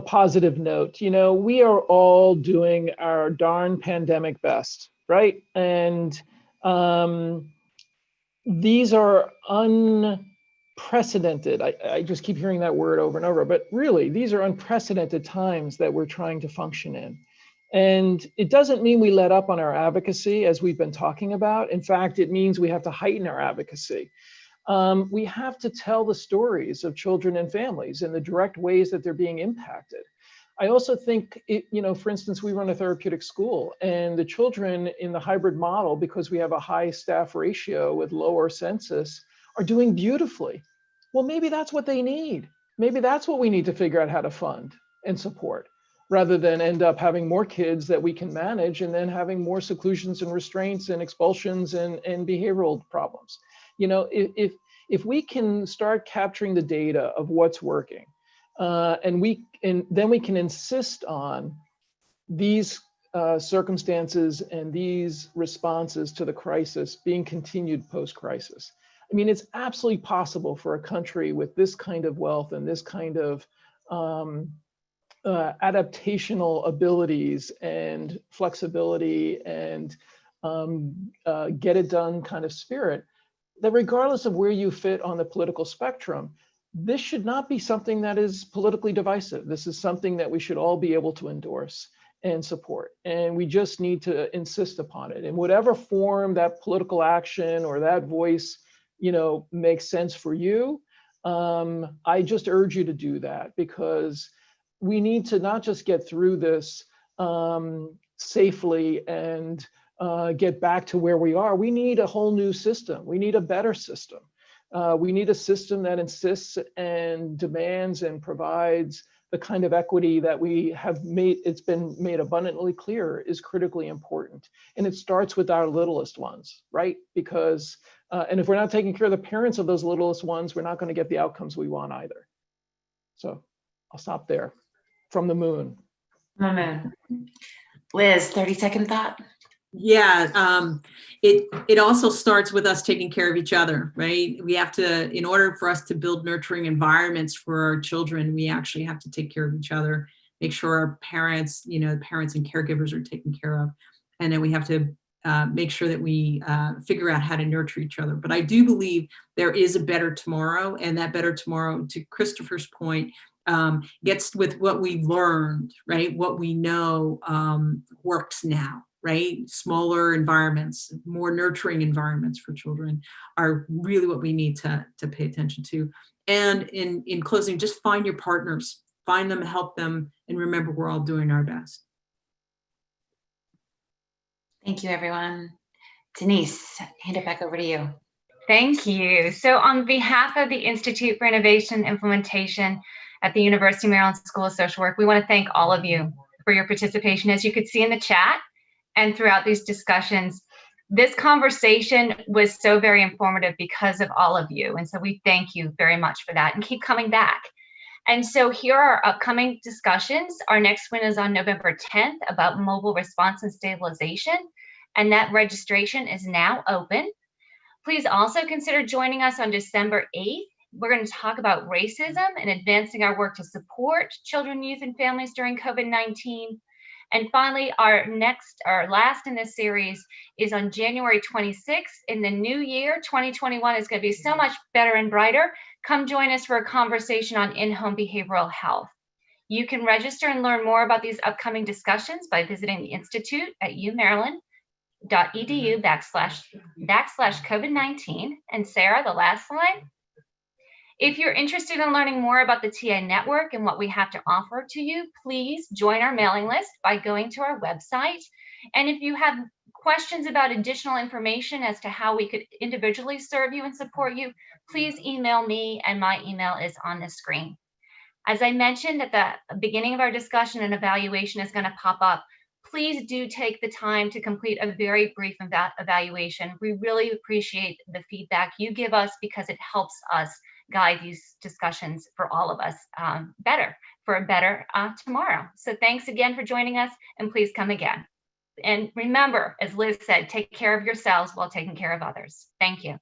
S3: positive note. You know, we are all doing our darn pandemic best, right? And these are unprecedented. I just keep hearing that word over and over, but really, these are unprecedented times that we're trying to function in. And it doesn't mean we let up on our advocacy, as we've been talking about. In fact, it means we have to heighten our advocacy. We have to tell the stories of children and families in the direct ways that they're being impacted. I also think, you know, for instance, we run a therapeutic school, and the children in the hybrid model, because we have a high staff ratio with lower census, are doing beautifully. Well, maybe that's what they need. Maybe that's what we need to figure out how to fund and support, rather than end up having more kids that we can manage and then having more seclusions and restraints and expulsions and behavioral problems. You know, if we can start capturing the data of what's working, and then we can insist on these circumstances and these responses to the crisis being continued post-crisis. I mean, it's absolutely possible for a country with this kind of wealth and this kind of adaptational abilities and flexibility and get it done kind of spirit, that regardless of where you fit on the political spectrum, this should not be something that is politically divisive. This is something that we should all be able to endorse and support. And we just need to insist upon it. In whatever form that political action or that voice, you know, makes sense for you, I just urge you to do that, because we need to not just get through this safely and get back to where we are. We need a whole new system. We need a better system. We need a system that insists and demands and provides the kind of equity that we have made, it's been made abundantly clear, is critically important. And it starts with our littlest ones, right? Because, and if we're not taking care of the parents of those littlest ones, we're not going to get the outcomes we want either. So I'll stop there. From the moon.
S2: Liz, 30-second thought.
S6: Yeah, it also starts with us taking care of each other, right? We have to, in order for us to build nurturing environments for our children, we actually have to take care of each other, make sure our parents, you know, parents and caregivers are taken care of. And then we have to make sure that we figure out how to nurture each other. But I do believe there is a better tomorrow, and that better tomorrow, to Christopher's point, gets with what we've learned, right? What we know works now, right? Smaller environments, more nurturing environments for children are really what we need to pay attention to. And in closing, just find your partners, find them, help them, and remember we're all doing our best.
S2: Thank you, everyone. Denise, hand it back over to you.
S1: Thank you. So on behalf of the Institute for Innovation and Implementation at the University of Maryland School of Social Work, we want to thank all of you for your participation. As you could see in the chat and throughout these discussions, this conversation was so very informative because of all of you. And so we thank you very much for that, and keep coming back. And so here are our upcoming discussions. Our next one is on November 10th about mobile response and stabilization, and that registration is now open. Please also consider joining us on December 8th, We're going to talk about racism and advancing our work to support children, youth, and families during COVID-19. And finally, our last in this series is on January 26th. In the new year, 2021 is going to be so much better and brighter. Come join us for a conversation on in-home behavioral health. You can register and learn more about these upcoming discussions by visiting the Institute at umaryland.edu/COVID-19. And Sarah, the last line. If you're interested in learning more about the TA network and what we have to offer to you, please join our mailing list by going to our website. And if you have questions about additional information as to how we could individually serve you and support you, please email me, and my email is on the screen. As I mentioned at the beginning of our discussion, an evaluation is going to pop up. Please do take the time to complete a very brief evaluation. We really appreciate the feedback you give us because it helps us guide these discussions for all of us for a better tomorrow. So thanks again for joining us, and please come again. And remember, as Liz said, take care of yourselves while taking care of others. Thank you.